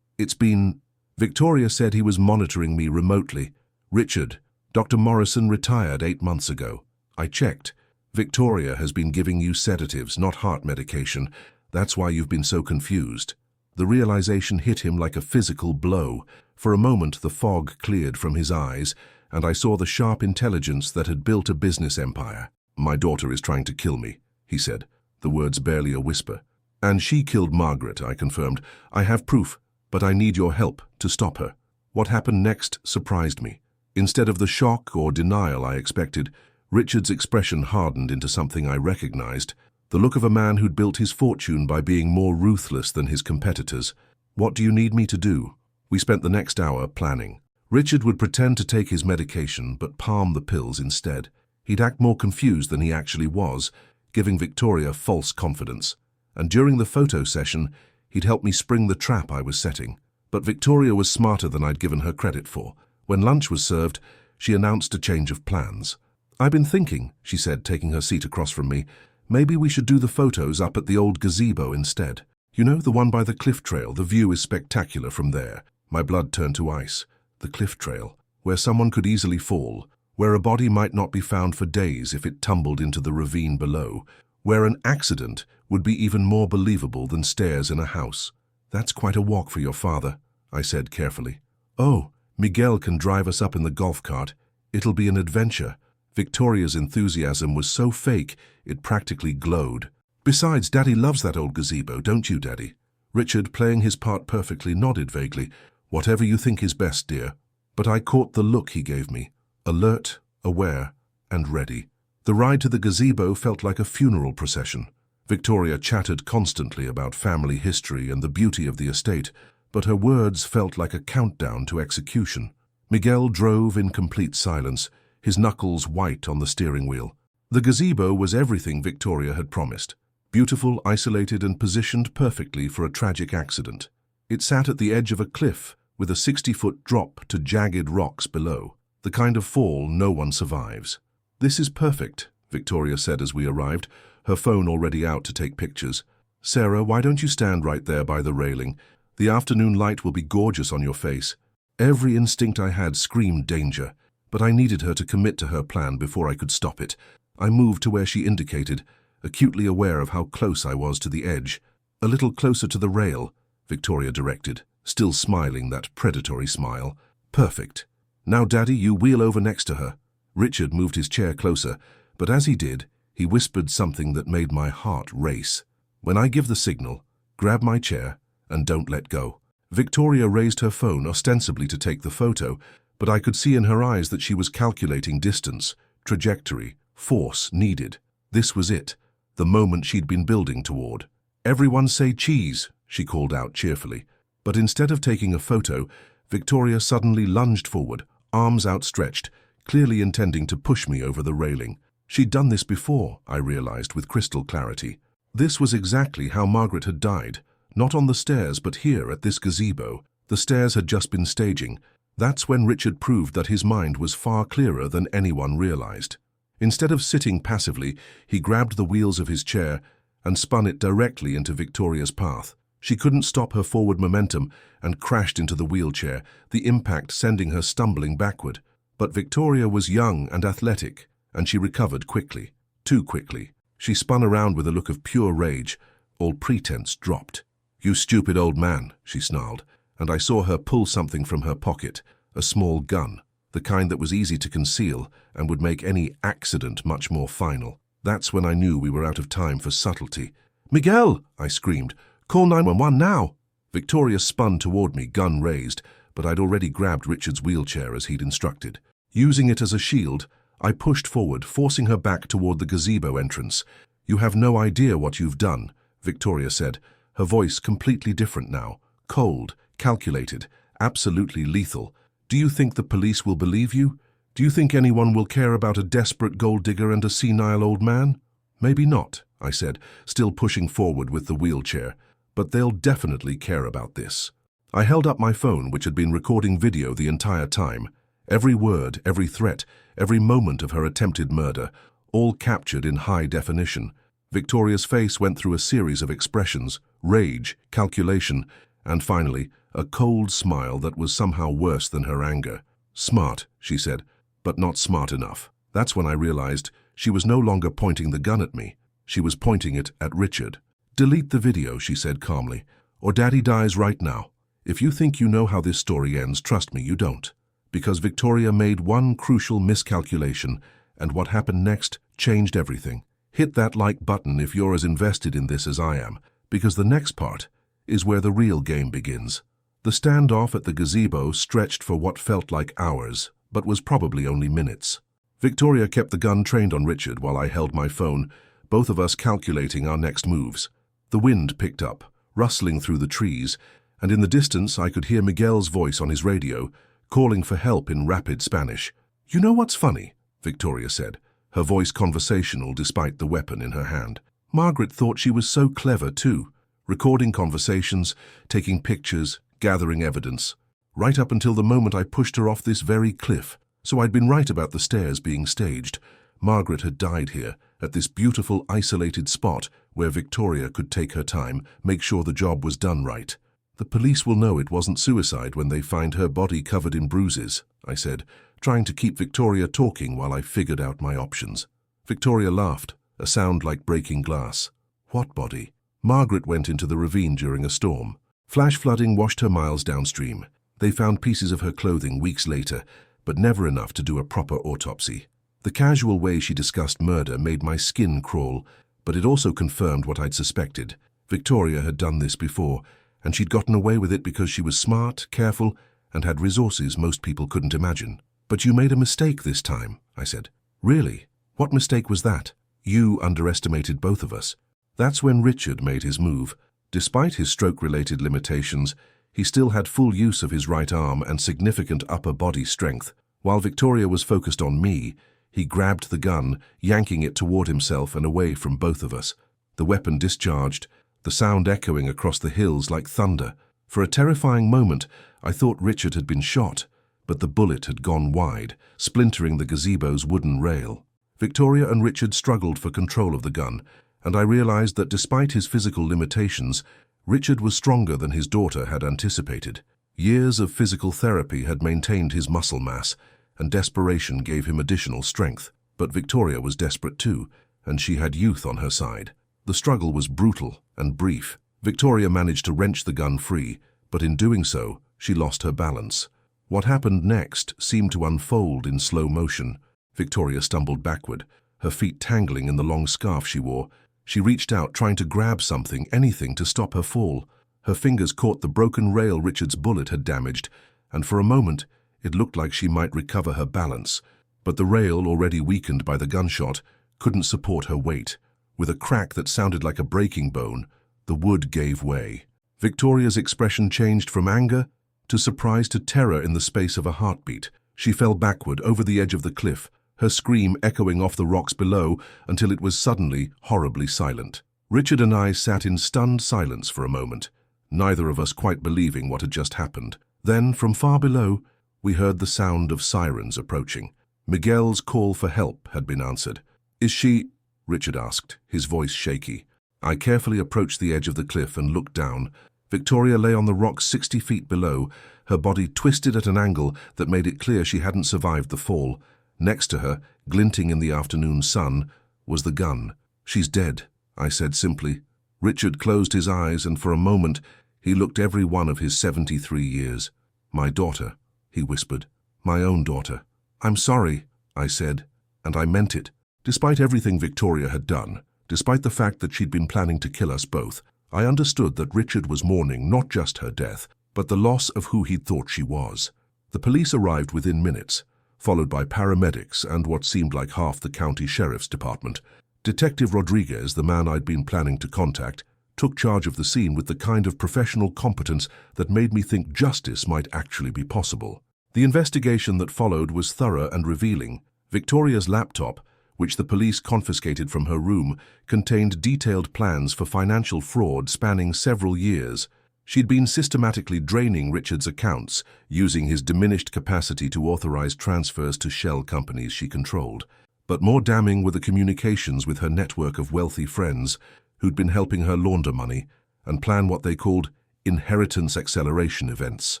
It's been... Victoria said he was monitoring me remotely." "Richard, Dr. Morrison retired 8 months ago. I checked. Victoria has been giving you sedatives, not heart medication. That's why you've been so confused." The realization hit him like a physical blow. For a moment, the fog cleared from his eyes, and I saw the sharp intelligence that had built a business empire. "My daughter is trying to kill me," he said, the words barely a whisper. "And she killed Margaret," I confirmed. "I have proof, but I need your help to stop her." What happened next surprised me. Instead of the shock or denial I expected, Richard's expression hardened into something I recognized, the look of a man who'd built his fortune by being more ruthless than his competitors. "What do you need me to do?" We spent the next hour planning. Richard would pretend to take his medication, but palm the pills instead. He'd act more confused than he actually was, giving Victoria false confidence. And during the photo session, he'd help me spring the trap I was setting. But Victoria was smarter than I'd given her credit for. When lunch was served, she announced a change of plans. "I've been thinking," she said, taking her seat across from me, "maybe we should do the photos up at the old gazebo instead. You know, the one by the cliff trail. The view is spectacular from there." My blood turned to ice. The cliff trail, where someone could easily fall, where a body might not be found for days if it tumbled into the ravine below, where an accident would be even more believable than stairs in a house. "That's quite a walk for your father," I said carefully. "Oh, Miguel can drive us up in the golf cart. It'll be an adventure." Victoria's enthusiasm was so fake, it practically glowed. "Besides, Daddy loves that old gazebo, don't you, Daddy?" Richard, playing his part perfectly, nodded vaguely. "Whatever you think is best, dear." But I caught the look he gave me, alert, aware, and ready. The ride to the gazebo felt like a funeral procession. Victoria chattered constantly about family history and the beauty of the estate, but her words felt like a countdown to execution. Miguel drove in complete silence, his knuckles white on the steering wheel. The gazebo was everything Victoria had promised. Beautiful, isolated, and positioned perfectly for a tragic accident. It sat at the edge of a cliff, with a 60-foot drop to jagged rocks below, the kind of fall no one survives. "This is perfect," Victoria said as we arrived, her phone already out to take pictures. "Sarah, why don't you stand right there by the railing? The afternoon light will be gorgeous on your face." Every instinct I had screamed danger, but I needed her to commit to her plan before I could stop it. I moved to where she indicated, acutely aware of how close I was to the edge. "A little closer to the rail," Victoria directed, still smiling that predatory smile. "Perfect. Now, Daddy, you wheel over next to her." Richard moved his chair closer, but as he did, he whispered something that made my heart race. "When I give the signal, grab my chair and don't let go." Victoria raised her phone ostensibly to take the photo, but I could see in her eyes that she was calculating distance, trajectory, force needed. This was it. the moment she'd been building toward. "Everyone say cheese," she called out cheerfully. But instead of taking a photo, Victoria suddenly lunged forward, arms outstretched, clearly intending to push me over the railing. She'd done this before, I realized with crystal clarity. This was exactly how Margaret had died, not on the stairs but here at this gazebo. The stairs had just been staging. That's when Richard proved that his mind was far clearer than anyone realized. Instead of sitting passively, he grabbed the wheels of his chair and spun it directly into Victoria's path. She couldn't stop her forward momentum and crashed into the wheelchair, the impact sending her stumbling backward. But Victoria was young and athletic, and she recovered quickly. Too quickly. She spun around with a look of pure rage. All pretense dropped. "You stupid old man," she snarled, and I saw her pull something from her pocket, a small gun, the kind that was easy to conceal and would make any accident much more final. That's when I knew we were out of time for subtlety. "Miguel!" I screamed. "Call 911 now!" Victoria spun toward me, gun raised, but I'd already grabbed Richard's wheelchair as he'd instructed. Using it as a shield, I pushed forward, forcing her back toward the gazebo entrance. "You have no idea what you've done," Victoria said, her voice completely different now, cold, calculated, absolutely lethal. "Do you think the police will believe you? Do you think anyone will care about a desperate gold digger and a senile old man?" "Maybe not," I said, still pushing forward with the wheelchair. "But they'll definitely care about this." I held up my phone, which had been recording video the entire time. Every word, every threat, every moment of her attempted murder, all captured in high definition. Victoria's face went through a series of expressions: rage, calculation, and finally, a cold smile that was somehow worse than her anger. "Smart," she said, "but not smart enough." That's when I realized she was no longer pointing the gun at me. She was pointing it at Richard. "Delete the video," she said calmly, "or Daddy dies right now. If you think you know how this story ends, trust me, you don't. Because Victoria made one crucial miscalculation, and what happened next changed everything. Hit that like button if you're as invested in this as I am, because the next part is where the real game begins." The standoff at the gazebo stretched for what felt like hours, but was probably only minutes. Victoria kept the gun trained on Richard while I held my phone, both of us calculating our next moves. The wind picked up, rustling through the trees, and in the distance I could hear Miguel's voice on his radio, calling for help in rapid Spanish. "You know what's funny?" Victoria said, her voice conversational despite the weapon in her hand. "Margaret thought she was so clever too, recording conversations, taking pictures, gathering evidence, right up until the moment I pushed her off this very cliff. So I'd been right about the stairs being staged. Margaret had died here, at this beautiful isolated spot where Victoria could take her time, make sure the job was done right. The police will know it wasn't suicide when they find her body covered in bruises," I said, trying to keep Victoria talking while I figured out my options. Victoria laughed, a sound like breaking glass. "What body?" "Margaret went into the ravine during a storm. Flash flooding washed her miles downstream. They found pieces of her clothing weeks later, but never enough to do a proper autopsy." The casual way she discussed murder made my skin crawl, but it also confirmed what I'd suspected. Victoria had done this before, and she'd gotten away with it because she was smart, careful, and had resources most people couldn't imagine. "But you made a mistake this time," I said. "Really? What mistake was that?" "You underestimated both of us." That's when Richard made his move. Despite his stroke-related limitations, he still had full use of his right arm and significant upper body strength. While Victoria was focused on me, he grabbed the gun, yanking it toward himself and away from both of us. The weapon discharged, the sound echoing across the hills like thunder. For a terrifying moment, I thought Richard had been shot, but the bullet had gone wide, splintering the gazebo's wooden rail. Victoria and Richard struggled for control of the gun, and I realized that despite his physical limitations, Richard was stronger than his daughter had anticipated. Years of physical therapy had maintained his muscle mass, and desperation gave him additional strength. But Victoria was desperate too, and she had youth on her side. The struggle was brutal and brief. Victoria managed to wrench the gun free, but in doing so, she lost her balance. What happened next seemed to unfold in slow motion. Victoria stumbled backward, her feet tangling in the long scarf she wore. She reached out, trying to grab something, anything, to stop her fall. Her fingers caught the broken rail Richard's bullet had damaged, and for a moment, it looked like she might recover her balance. But the rail, already weakened by the gunshot, couldn't support her weight. With a crack that sounded like a breaking bone, the wood gave way. Victoria's expression changed from anger to surprise to terror in the space of a heartbeat. She fell backward over the edge of the cliff, her scream echoing off the rocks below until it was suddenly horribly silent. Richard and I sat in stunned silence for a moment, neither of us quite believing what had just happened. Then, from far below, we heard the sound of sirens approaching. Miguel's call for help had been answered. "Is she?" Richard asked, his voice shaky. I carefully approached the edge of the cliff and looked down. Victoria lay on the rocks 60 feet below, her body twisted at an angle that made it clear she hadn't survived the fall. Next to her, glinting in the afternoon sun, was the gun. "She's dead," I said simply. Richard closed his eyes, and for a moment he looked every one of his 73 years. "My daughter," he whispered. "My own daughter." "I'm sorry," I said, and I meant it. Despite everything Victoria had done, despite the fact that she'd been planning to kill us both, I understood that Richard was mourning not just her death, but the loss of who he'd thought she was. The police arrived within minutes, followed by paramedics and what seemed like half the county sheriff's department. Detective Rodriguez, the man I'd been planning to contact, took charge of the scene with the kind of professional competence that made me think justice might actually be possible. The investigation that followed was thorough and revealing. Victoria's laptop, which the police confiscated from her room, contained detailed plans for financial fraud spanning several years. She'd been systematically draining Richard's accounts, using his diminished capacity to authorize transfers to shell companies she controlled. But more damning were the communications with her network of wealthy friends who'd been helping her launder money and plan what they called inheritance acceleration events.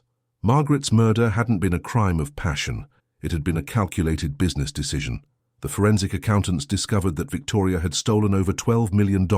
Margaret's murder hadn't been a crime of passion. It had been a calculated business decision. The forensic accountants discovered that Victoria had stolen over $12 million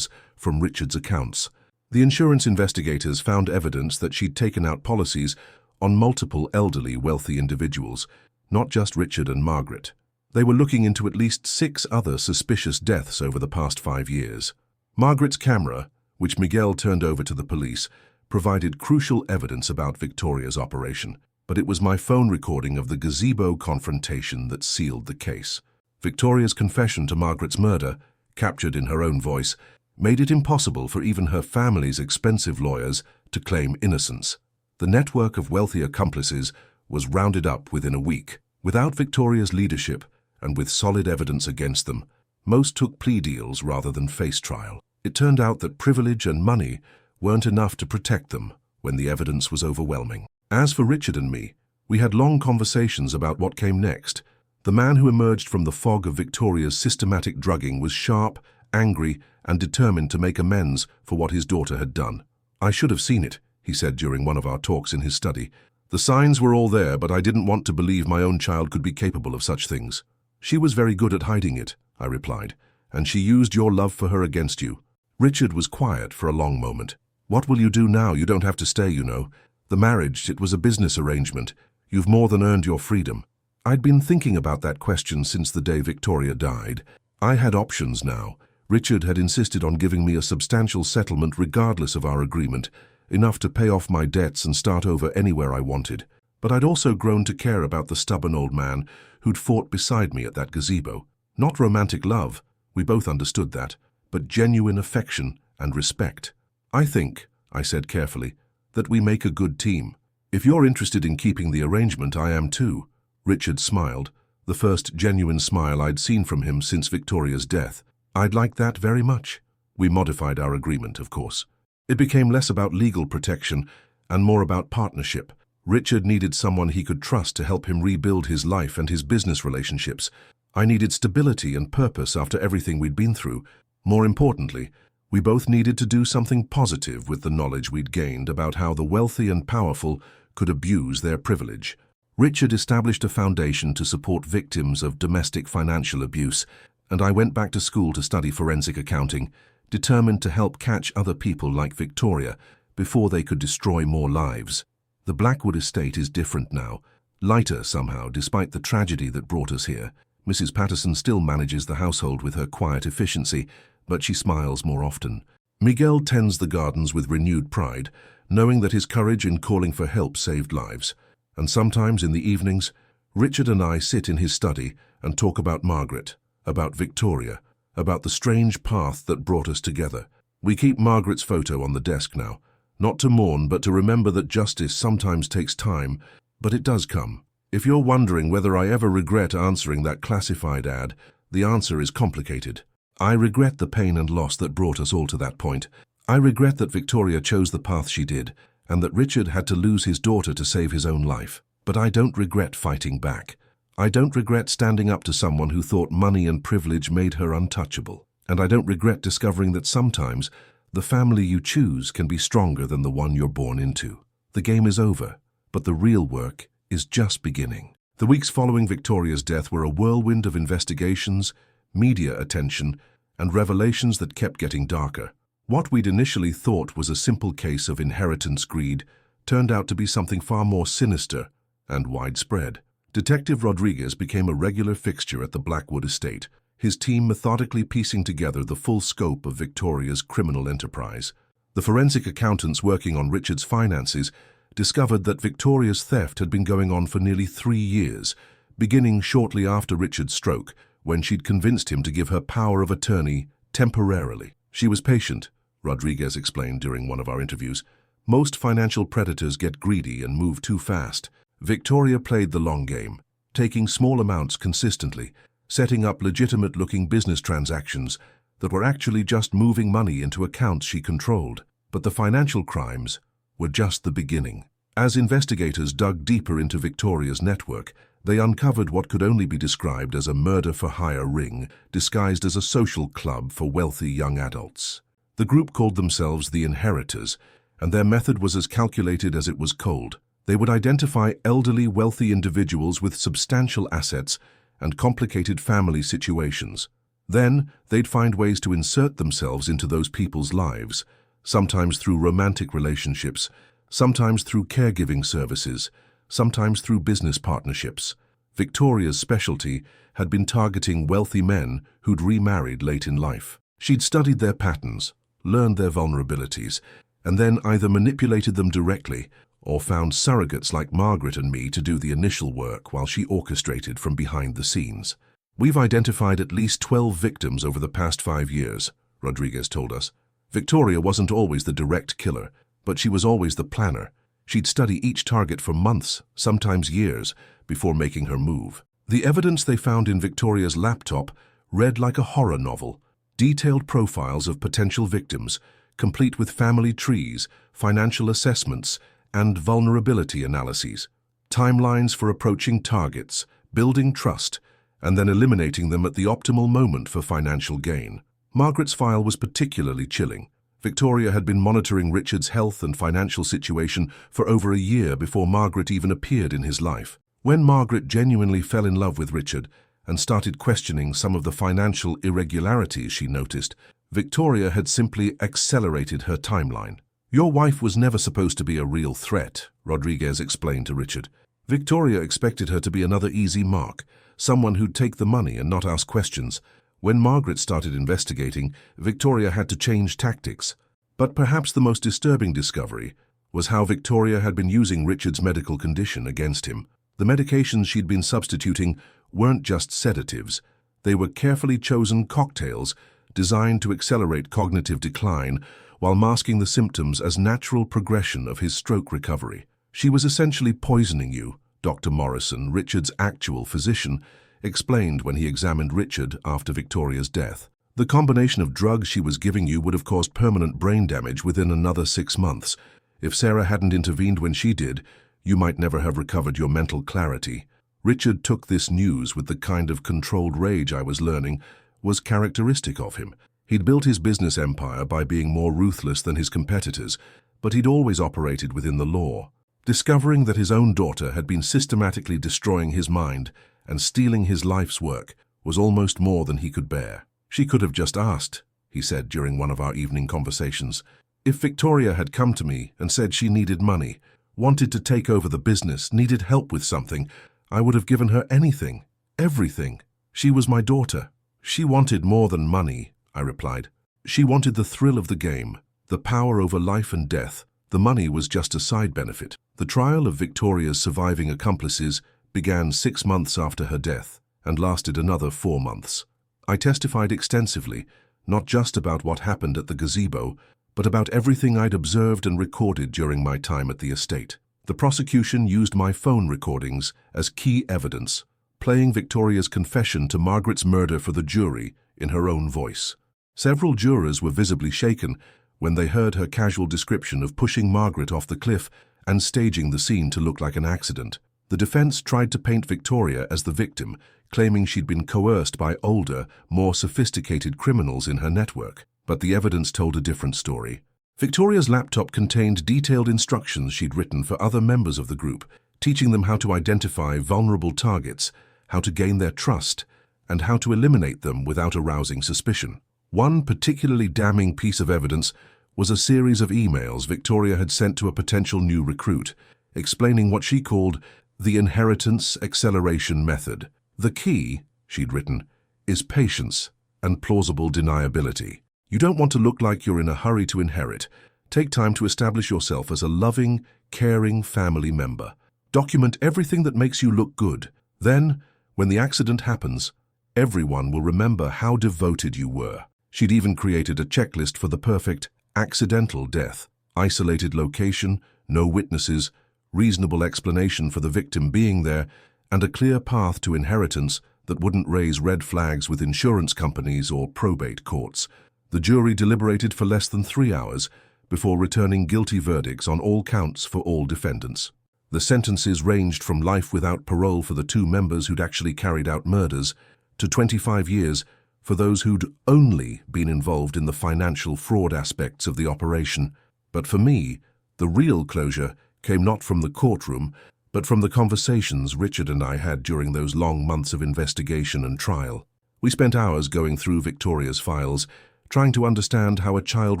from Richard's accounts. The insurance investigators found evidence that she'd taken out policies on multiple elderly, wealthy individuals, not just Richard and Margaret. They were looking into at least 6 other suspicious deaths over the past 5 years. Margaret's camera, which Miguel turned over to the police, provided crucial evidence about Victoria's operation, but it was my phone recording of the gazebo confrontation that sealed the case. Victoria's confession to Margaret's murder, captured in her own voice, made it impossible for even her family's expensive lawyers to claim innocence. The network of wealthy accomplices was rounded up within a week. Without Victoria's leadership, and with solid evidence against them, most took plea deals rather than face trial. It turned out that privilege and money weren't enough to protect them when the evidence was overwhelming. As for Richard and me, we had long conversations about what came next. The man who emerged from the fog of Victoria's systematic drugging was sharp, angry, and determined to make amends for what his daughter had done. "I should have seen it," he said during one of our talks in his study. "The signs were all there, but I didn't want to believe my own child could be capable of such things." "She was very good at hiding it," I replied, "and she used your love for her against you." Richard was quiet for a long moment. "What will you do now? You don't have to stay, you know. The marriage, it was a business arrangement. You've more than earned your freedom." I'd been thinking about that question since the day Victoria died. I had options now. Richard had insisted on giving me a substantial settlement regardless of our agreement, enough to pay off my debts and start over anywhere I wanted. But I'd also grown to care about the stubborn old man who'd fought beside me at that gazebo. Not romantic love, we both understood that, but genuine affection and respect. "I think," I said carefully, "that we make a good team. If you're interested in keeping the arrangement, I am too." Richard smiled, the first genuine smile I'd seen from him since Victoria's death. "I'd like that very much." We modified our agreement, of course. It became less about legal protection and more about partnership. Richard needed someone he could trust to help him rebuild his life and his business relationships. I needed stability and purpose after everything we'd been through. More importantly, we both needed to do something positive with the knowledge we'd gained about how the wealthy and powerful could abuse their privilege. Richard established a foundation to support victims of domestic financial abuse, and I went back to school to study forensic accounting, determined to help catch other people like Victoria before they could destroy more lives. The Blackwood estate is different now, lighter somehow despite the tragedy that brought us here. Mrs. Patterson still manages the household with her quiet efficiency, but she smiles more often. Miguel tends the gardens with renewed pride, knowing that his courage in calling for help saved lives. And sometimes in the evenings, Richard and I sit in his study and talk about Margaret, about Victoria, about the strange path that brought us together. We keep Margaret's photo on the desk now, not to mourn, but to remember that justice sometimes takes time, but it does come. If you're wondering whether I ever regret answering that classified ad, the answer is complicated. I regret the pain and loss that brought us all to that point. I regret that Victoria chose the path she did, and that Richard had to lose his daughter to save his own life. But I don't regret fighting back. I don't regret standing up to someone who thought money and privilege made her untouchable. And I don't regret discovering that sometimes the family you choose can be stronger than the one you're born into. The game is over, but the real work is just beginning. The weeks following Victoria's death were a whirlwind of investigations, media attention, and revelations that kept getting darker. What we'd initially thought was a simple case of inheritance greed turned out to be something far more sinister and widespread. Detective Rodriguez became a regular fixture at the Blackwood estate, his team methodically piecing together the full scope of Victoria's criminal enterprise. The forensic accountants working on Richard's finances discovered that Victoria's theft had been going on for nearly 3 years, beginning shortly after Richard's stroke, when she'd convinced him to give her power of attorney temporarily. She was patient, Rodriguez explained during one of our interviews. Most financial predators get greedy and move too fast. Victoria played the long game, taking small amounts consistently, setting up legitimate-looking business transactions that were actually just moving money into accounts she controlled. But the financial crimes were just the beginning. As investigators dug deeper into Victoria's network, they uncovered what could only be described as a murder-for-hire ring disguised as a social club for wealthy young adults. The group called themselves the Inheritors, and their method was as calculated as it was cold. They would identify elderly, wealthy individuals with substantial assets and complicated family situations. Then, they'd find ways to insert themselves into those people's lives, sometimes through romantic relationships, sometimes through caregiving services, sometimes through business partnerships. Victoria's specialty had been targeting wealthy men who'd remarried late in life. She'd studied their patterns, learned their vulnerabilities, and then either manipulated them directly or found surrogates like Margaret and me to do the initial work while she orchestrated from behind the scenes. We've identified at least 12 victims over the past 5 years, Rodriguez told us. Victoria wasn't always the direct killer, but she was always the planner. She'd study each target for months, sometimes years, before making her move. The evidence they found in Victoria's laptop read like a horror novel. Detailed profiles of potential victims, complete with family trees, financial assessments, and vulnerability analyses. Timelines for approaching targets, building trust, and then eliminating them at the optimal moment for financial gain. Margaret's file was particularly chilling. Victoria had been monitoring Richard's health and financial situation for over a year before Margaret even appeared in his life. When Margaret genuinely fell in love with Richard and started questioning some of the financial irregularities she noticed, Victoria had simply accelerated her timeline. "Your wife was never supposed to be a real threat," Rodriguez explained to Richard. "Victoria expected her to be another easy mark, someone who'd take the money and not ask questions. When Margaret started investigating, Victoria had to change tactics. But perhaps the most disturbing discovery was how Victoria had been using Richard's medical condition against him. The medications she'd been substituting weren't just sedatives. They were carefully chosen cocktails designed to accelerate cognitive decline while masking the symptoms as natural progression of his stroke recovery. "She was essentially poisoning you," Dr. Morrison, Richard's actual physician, explained when he examined Richard after Victoria's death. "The combination of drugs she was giving you would have caused permanent brain damage within another 6 months. If Sarah hadn't intervened when she did, you might never have recovered your mental clarity." Richard took this news with the kind of controlled rage I was learning was characteristic of him. He'd built his business empire by being more ruthless than his competitors, but he'd always operated within the law. Discovering that his own daughter had been systematically destroying his mind and stealing his life's work was almost more than he could bear. "She could have just asked," he said during one of our evening conversations. "If Victoria had come to me and said she needed money, wanted to take over the business, needed help with something, I would have given her anything, everything. She was my daughter." "She wanted more than money," I replied. "She wanted the thrill of the game, the power over life and death. The money was just a side benefit." The trial of Victoria's surviving accomplices began 6 months after her death and lasted another 4 months. I testified extensively, not just about what happened at the gazebo, but about everything I'd observed and recorded during my time at the estate. The prosecution used my phone recordings as key evidence, playing Victoria's confession to Margaret's murder for the jury in her own voice. Several jurors were visibly shaken when they heard her casual description of pushing Margaret off the cliff and staging the scene to look like an accident. The defense tried to paint Victoria as the victim, claiming she'd been coerced by older, more sophisticated criminals in her network. But the evidence told a different story. Victoria's laptop contained detailed instructions she'd written for other members of the group, teaching them how to identify vulnerable targets, how to gain their trust, and how to eliminate them without arousing suspicion. One particularly damning piece of evidence was a series of emails Victoria had sent to a potential new recruit, explaining what she called the inheritance acceleration method. The key, she'd written, is patience and plausible deniability. You don't want to look like you're in a hurry to inherit. Take time to establish yourself as a loving, caring family member. Document everything that makes you look good. Then, when the accident happens, everyone will remember how devoted you were. She'd even created a checklist for the perfect accidental death. Isolated location, no witnesses, reasonable explanation for the victim being there, and a clear path to inheritance that wouldn't raise red flags with insurance companies or probate courts. The jury deliberated for less than 3 hours before returning guilty verdicts on all counts for all defendants. The sentences ranged from life without parole for the 2 members who'd actually carried out murders to 25 years for those who'd only been involved in the financial fraud aspects of the operation. But for me, the real closure came not from the courtroom, but from the conversations Richard and I had during those long months of investigation and trial. We spent hours going through Victoria's files, trying to understand how a child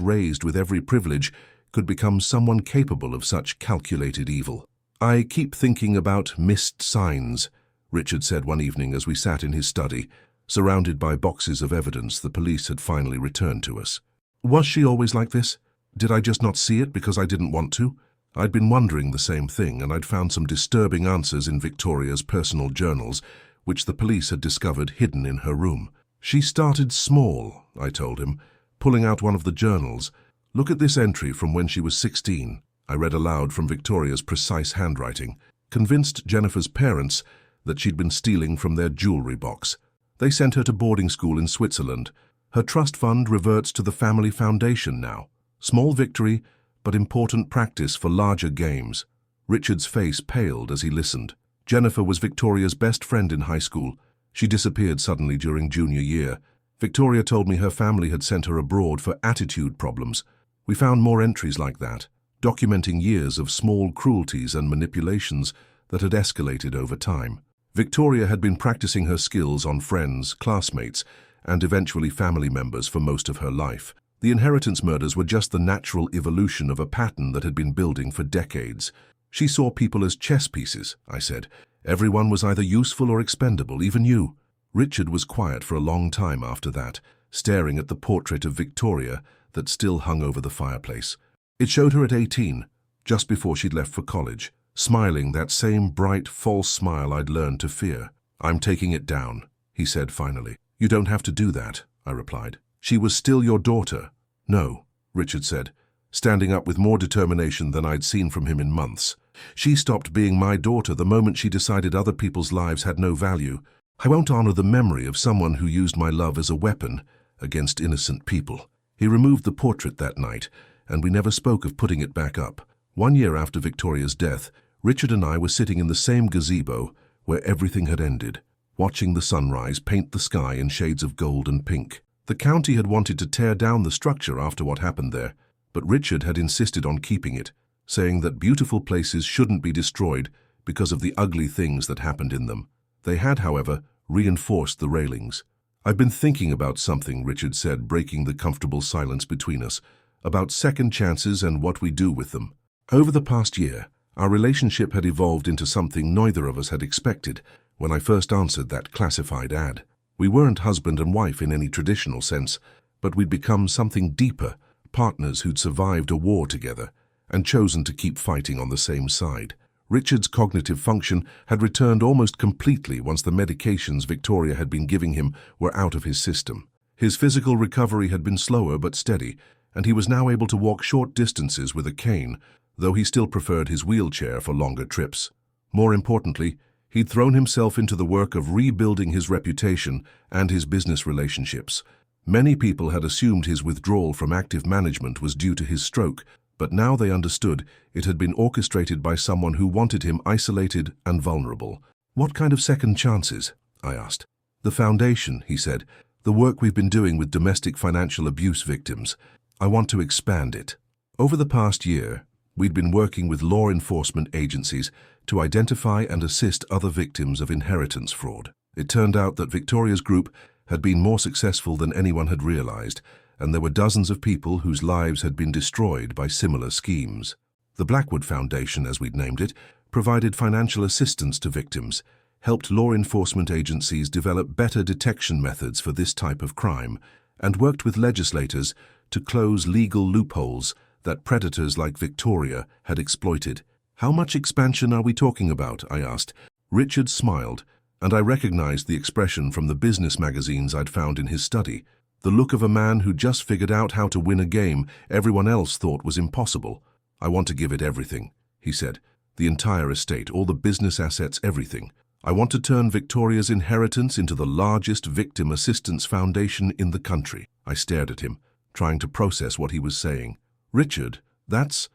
raised with every privilege could become someone capable of such calculated evil. "I keep thinking about missed signs," Richard said one evening as we sat in his study, surrounded by boxes of evidence the police had finally returned to us. "Was she always like this? Did I just not see it because I didn't want to?" I'd been wondering the same thing, and I'd found some disturbing answers in Victoria's personal journals, which the police had discovered hidden in her room. "She started small," I told him, pulling out one of the journals. "Look at this entry from when she was 16. I read aloud from Victoria's precise handwriting, convinced Jennifer's parents that she'd been stealing from their jewelry box. They sent her to boarding school in Switzerland. Her trust fund reverts to the family foundation now. Small victory, but important practice for larger games." Richard's face paled as he listened. Jennifer was Victoria's best friend in high school. She disappeared suddenly during junior year. Victoria told me her family had sent her abroad for attitude problems. We found more entries like that, documenting years of small cruelties and manipulations that had escalated over time. Victoria had been practicing her skills on friends, classmates, and eventually family members for most of her life. The inheritance murders were just the natural evolution of a pattern that had been building for decades. "She saw people as chess pieces," I said. "Everyone was either useful or expendable, even you." Richard was quiet for a long time after that, staring at the portrait of Victoria that still hung over the fireplace. It showed her at 18, just before she'd left for college, smiling that same bright, false smile I'd learned to fear. "I'm taking it down," he said finally. "You don't have to do that," I replied. "She was still your daughter." "No," Richard said, standing up with more determination than I'd seen from him in months. "She stopped being my daughter the moment she decided other people's lives had no value. I won't honor the memory of someone who used my love as a weapon against innocent people." He removed the portrait that night, and we never spoke of putting it back up. 1 year after Victoria's death, Richard and I were sitting in the same gazebo where everything had ended, watching the sunrise paint the sky in shades of gold and pink. The county had wanted to tear down the structure after what happened there, but Richard had insisted on keeping it, saying that beautiful places shouldn't be destroyed because of the ugly things that happened in them. They had, however, reinforced the railings. "I've been thinking about something," Richard said, breaking the comfortable silence between us, "about second chances and what we do with them. Over the past year, our relationship had evolved into something neither of us had expected when I first answered that classified ad. We weren't husband and wife in any traditional sense, but we'd become something deeper, partners who'd survived a war together and chosen to keep fighting on the same side." Richard's cognitive function had returned almost completely once the medications Victoria had been giving him were out of his system. His physical recovery had been slower but steady, and he was now able to walk short distances with a cane, though he still preferred his wheelchair for longer trips. More importantly, he'd thrown himself into the work of rebuilding his reputation and his business relationships. Many people had assumed his withdrawal from active management was due to his stroke, but now they understood it had been orchestrated by someone who wanted him isolated and vulnerable. "What kind of second chances?" I asked. "The foundation," he said. "The work we've been doing with domestic financial abuse victims. I want to expand it." Over the past year, we'd been working with law enforcement agencies to identify and assist other victims of inheritance fraud. It turned out that Victoria's group had been more successful than anyone had realized, and there were dozens of people whose lives had been destroyed by similar schemes. The Blackwood Foundation, as we'd named it, provided financial assistance to victims, helped law enforcement agencies develop better detection methods for this type of crime, and worked with legislators to close legal loopholes that predators like Victoria had exploited. "How much expansion are we talking about?" I asked. Richard smiled, and I recognized the expression from the business magazines I'd found in his study, the look of a man who just figured out how to win a game everyone else thought was impossible. "I want to give it everything," he said. "The entire estate, all the business assets, everything. I want to turn Victoria's inheritance into the largest victim assistance foundation in the country." I stared at him, trying to process what he was saying. "Richard, that's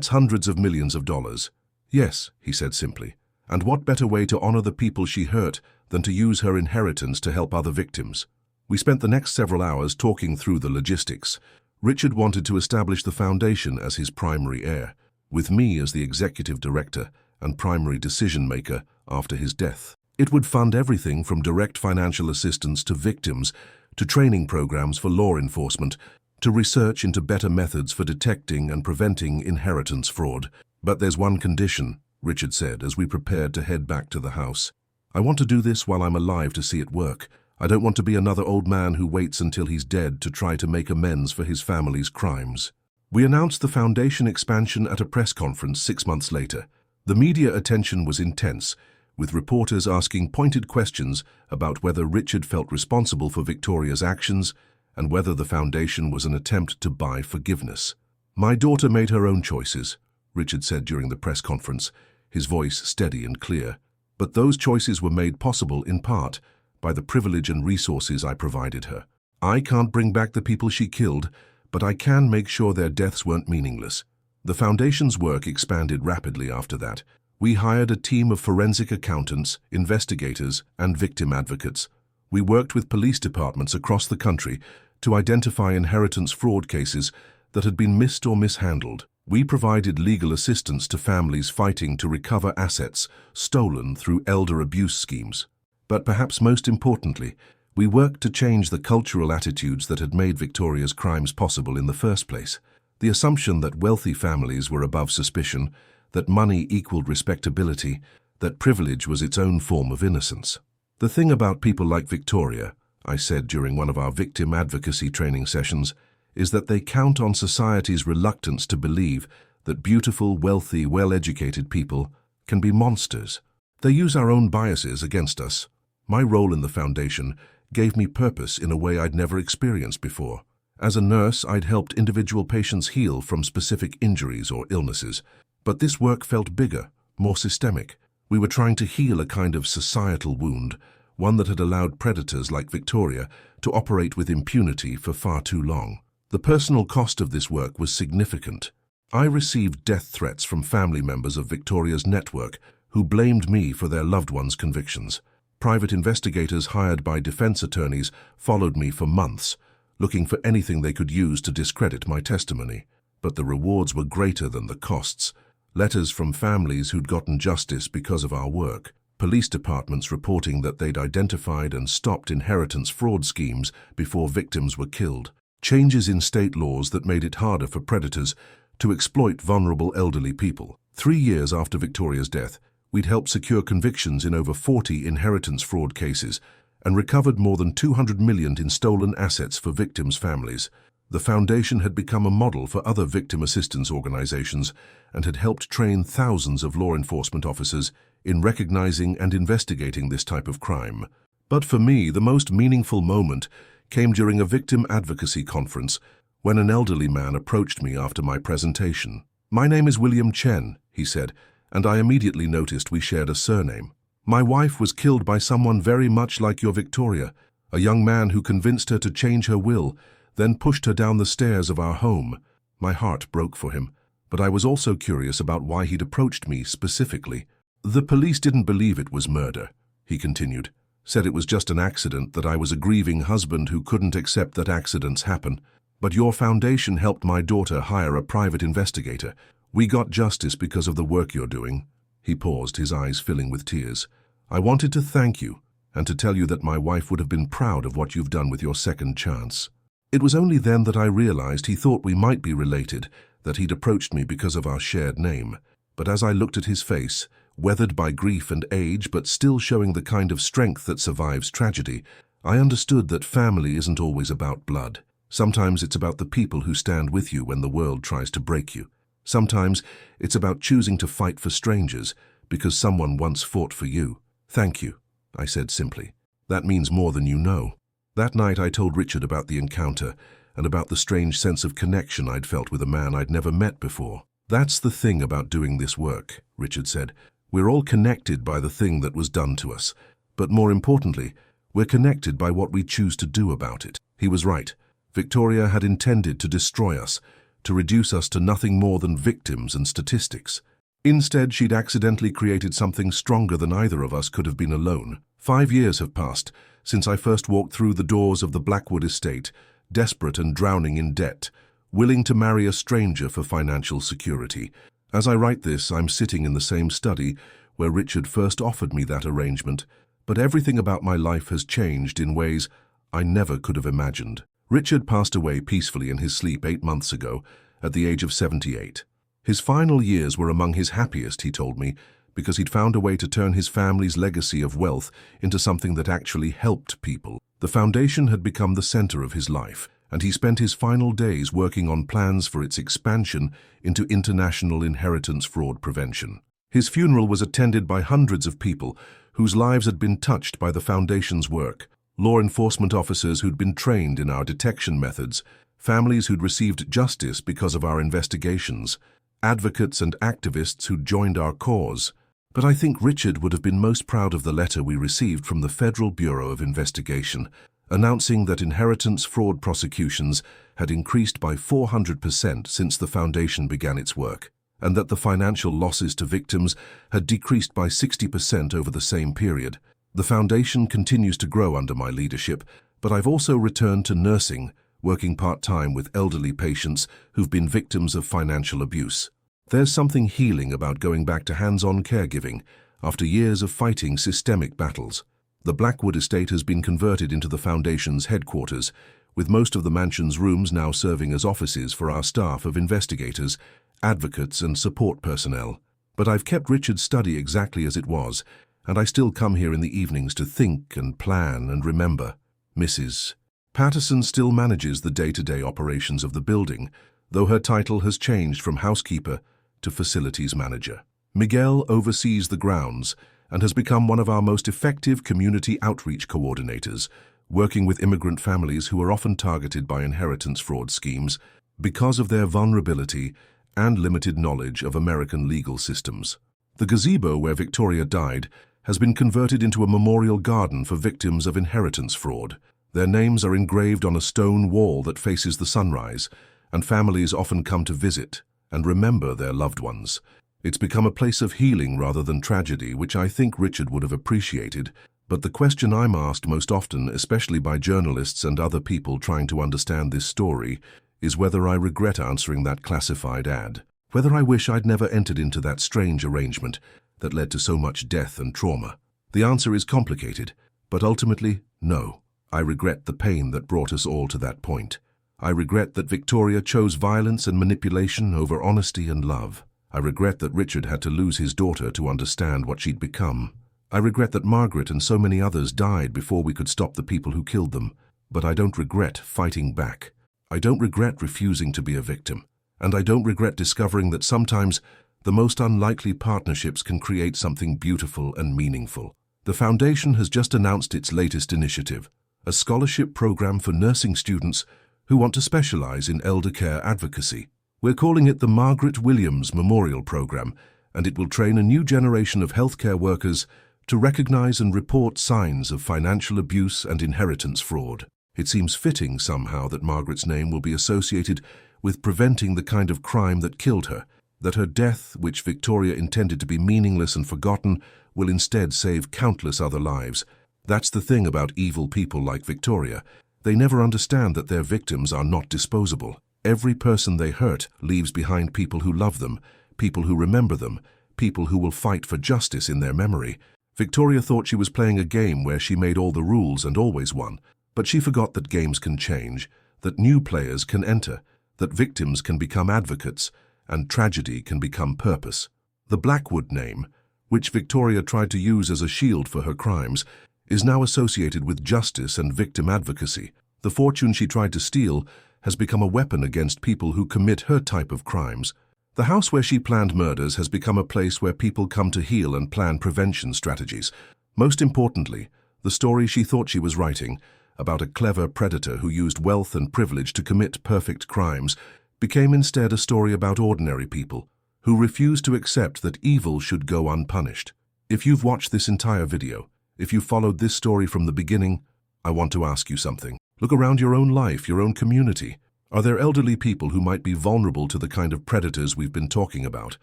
hundreds of millions of dollars." "Yes," he said simply. "And what better way to honor the people she hurt than to use her inheritance to help other victims?" We spent the next several hours talking through the logistics. Richard wanted to establish the foundation as his primary heir, with me as the executive director and primary decision-maker after his death. It would fund everything from direct financial assistance to victims, to training programs for law enforcement, to research into better methods for detecting and preventing inheritance fraud. "But there's one condition," Richard said as we prepared to head back to the house. "I want to do this while I'm alive to see it work. I don't want to be another old man who waits until he's dead to try to make amends for his family's crimes." We announced the foundation expansion at a press conference 6 months later. The media attention was intense, with reporters asking pointed questions about whether Richard felt responsible for Victoria's actions and whether the foundation was an attempt to buy forgiveness. "My daughter made her own choices," Richard said during the press conference, his voice steady and clear. "But those choices were made possible, in part, by the privilege and resources I provided her. I can't bring back the people she killed, but I can make sure their deaths weren't meaningless." The foundation's work expanded rapidly after that. We hired a team of forensic accountants, investigators, and victim advocates. We worked with police departments across the country to identify inheritance fraud cases that had been missed or mishandled. We provided legal assistance to families fighting to recover assets stolen through elder abuse schemes. But perhaps most importantly, we worked to change the cultural attitudes that had made Victoria's crimes possible in the first place. The assumption that wealthy families were above suspicion, that money equaled respectability, that privilege was its own form of innocence. "The thing about people like Victoria," I said during one of our victim advocacy training sessions, "is that they count on society's reluctance to believe that beautiful, wealthy, well-educated people can be monsters. They use our own biases against us." My role in the foundation gave me purpose in a way I'd never experienced before. As a nurse, I'd helped individual patients heal from specific injuries or illnesses. But this work felt bigger, more systemic. We were trying to heal a kind of societal wound, one that had allowed predators like Victoria to operate with impunity for far too long. The personal cost of this work was significant. I received death threats from family members of Victoria's network who blamed me for their loved ones' convictions. Private investigators hired by defense attorneys followed me for months, looking for anything they could use to discredit my testimony. But the rewards were greater than the costs. Letters from families who'd gotten justice because of our work. Police departments reporting that they'd identified and stopped inheritance fraud schemes before victims were killed. Changes in state laws that made it harder for predators to exploit vulnerable elderly people. 3 years after Victoria's death, we'd helped secure convictions in over 40 inheritance fraud cases and recovered more than $200 million in stolen assets for victims' families. The foundation had become a model for other victim assistance organizations and had helped train thousands of law enforcement officers in recognizing and investigating this type of crime. But for me, the most meaningful moment came during a victim advocacy conference when an elderly man approached me after my presentation. "My name is William Chen," he said, and I immediately noticed we shared a surname. "My wife was killed by someone very much like your Victoria, a young man who convinced her to change her will, then pushed her down the stairs of our home." My heart broke for him, but I was also curious about why he'd approached me specifically. "The police didn't believe it was murder," he continued. "Said it was just an accident, that I was a grieving husband who couldn't accept that accidents happen. But your foundation helped my daughter hire a private investigator. We got justice because of the work you're doing." He paused, his eyes filling with tears. "I wanted to thank you and to tell you that my wife would have been proud of what you've done with your second chance." It was only then that I realized he thought we might be related, that he'd approached me because of our shared name. But as I looked at his face, weathered by grief and age but still showing the kind of strength that survives tragedy, I understood that family isn't always about blood. Sometimes it's about the people who stand with you when the world tries to break you. Sometimes it's about choosing to fight for strangers because someone once fought for you. "Thank you," I said simply. "That means more than you know." That night I told Richard about the encounter and about the strange sense of connection I'd felt with a man I'd never met before. "That's the thing about doing this work," Richard said. "We're all connected by the thing that was done to us, but more importantly, we're connected by what we choose to do about it." He was right. Victoria had intended to destroy us, to reduce us to nothing more than victims and statistics. Instead, she'd accidentally created something stronger than either of us could have been alone. 5 years have passed since I first walked through the doors of the Blackwood estate, desperate and drowning in debt, willing to marry a stranger for financial security. As I write this, I'm sitting in the same study where Richard first offered me that arrangement, but everything about my life has changed in ways I never could have imagined. Richard passed away peacefully in his sleep 8 months ago, at the age of 78. His final years were among his happiest, he told me, because he'd found a way to turn his family's legacy of wealth into something that actually helped people. The foundation had become the center of his life, and he spent his final days working on plans for its expansion into international inheritance fraud prevention. His funeral was attended by hundreds of people whose lives had been touched by the foundation's work. Law enforcement officers who'd been trained in our detection methods, families who'd received justice because of our investigations, advocates and activists who'd joined our cause. But I think Richard would have been most proud of the letter we received from the Federal Bureau of Investigation, announcing that inheritance fraud prosecutions had increased by 400% since the foundation began its work, and that the financial losses to victims had decreased by 60% over the same period. The foundation continues to grow under my leadership, but I've also returned to nursing, working part-time with elderly patients who've been victims of financial abuse. There's something healing about going back to hands-on caregiving after years of fighting systemic battles. The Blackwood estate has been converted into the foundation's headquarters, with most of the mansion's rooms now serving as offices for our staff of investigators, advocates and support personnel. But I've kept Richard's study exactly as it was, and I still come here in the evenings to think and plan and remember. Mrs. Patterson still manages the day-to-day operations of the building, though her title has changed from housekeeper to facilities manager. Miguel oversees the grounds and has become one of our most effective community outreach coordinators, working with immigrant families who are often targeted by inheritance fraud schemes because of their vulnerability and limited knowledge of American legal systems. The gazebo where Victoria died has been converted into a memorial garden for victims of inheritance fraud. Their names are engraved on a stone wall that faces the sunrise, and families often come to visit and remember their loved ones. It's become a place of healing rather than tragedy, which I think Richard would have appreciated. But the question I'm asked most often, especially by journalists and other people trying to understand this story, is whether I regret answering that classified ad. Whether I wish I'd never entered into that strange arrangement that led to so much death and trauma. The answer is complicated, but ultimately, no. I regret the pain that brought us all to that point. I regret that Victoria chose violence and manipulation over honesty and love. I regret that Richard had to lose his daughter to understand what she'd become. I regret that Margaret and so many others died before we could stop the people who killed them. But I don't regret fighting back. I don't regret refusing to be a victim, and I don't regret discovering that sometimes the most unlikely partnerships can create something beautiful and meaningful. The Foundation has just announced its latest initiative, a scholarship program for nursing students who want to specialize in elder care advocacy. We're calling it the Margaret Williams Memorial Program, and it will train a new generation of healthcare workers to recognize and report signs of financial abuse and inheritance fraud. It seems fitting somehow that Margaret's name will be associated with preventing the kind of crime that killed her, that her death, which Victoria intended to be meaningless and forgotten, will instead save countless other lives. That's the thing about evil people like Victoria. They never understand that their victims are not disposable. Every person they hurt leaves behind people who love them, people who remember them, people who will fight for justice in their memory. Victoria thought she was playing a game where she made all the rules and always won, but she forgot that games can change, that new players can enter, that victims can become advocates, and tragedy can become purpose. The Blackwood name, which Victoria tried to use as a shield for her crimes, is now associated with justice and victim advocacy. The fortune she tried to steal has become a weapon against people who commit her type of crimes. The house where she planned murders has become a place where people come to heal and plan prevention strategies. Most importantly, the story she thought she was writing, about a clever predator who used wealth and privilege to commit perfect crimes, became instead a story about ordinary people who refuse to accept that evil should go unpunished. If you've watched this entire video, if you followed this story from the beginning, I want to ask you something. Look around your own life, your own community. Are there elderly people who might be vulnerable to the kind of predators we've been talking about?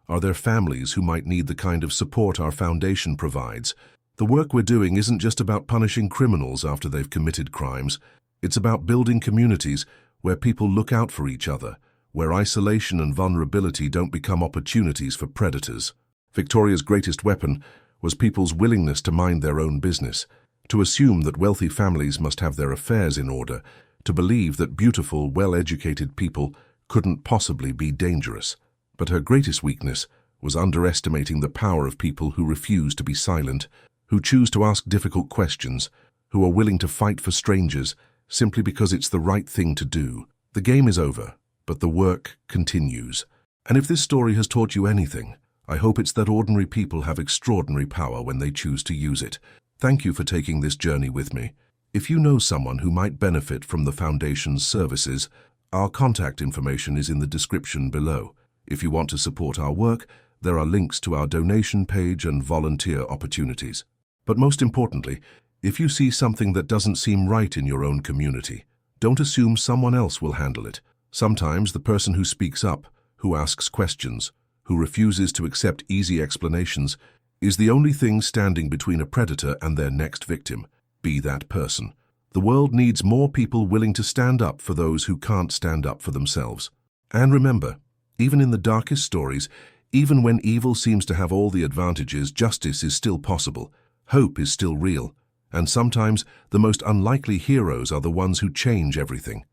Are there families who might need the kind of support our foundation provides? The work we're doing isn't just about punishing criminals after they've committed crimes. It's about building communities where people look out for each other, where isolation and vulnerability don't become opportunities for predators. Victoria's greatest weapon was people's willingness to mind their own business, to assume that wealthy families must have their affairs in order, to believe that beautiful, well-educated people couldn't possibly be dangerous. But her greatest weakness was underestimating the power of people who refuse to be silent, who choose to ask difficult questions, who are willing to fight for strangers simply because it's the right thing to do. The game is over, but the work continues. And if this story has taught you anything, I hope it's that ordinary people have extraordinary power when they choose to use it. Thank you for taking this journey with me. If you know someone who might benefit from the Foundation's services, our contact information is in the description below. If you want to support our work, there are links to our donation page and volunteer opportunities. But most importantly, if you see something that doesn't seem right in your own community, don't assume someone else will handle it. Sometimes the person who speaks up, who asks questions, who refuses to accept easy explanations, is the only thing standing between a predator and their next victim. Be that person. The world needs more people willing to stand up for those who can't stand up for themselves. And remember, even in the darkest stories, even when evil seems to have all the advantages, justice is still possible, hope is still real, and sometimes the most unlikely heroes are the ones who change everything.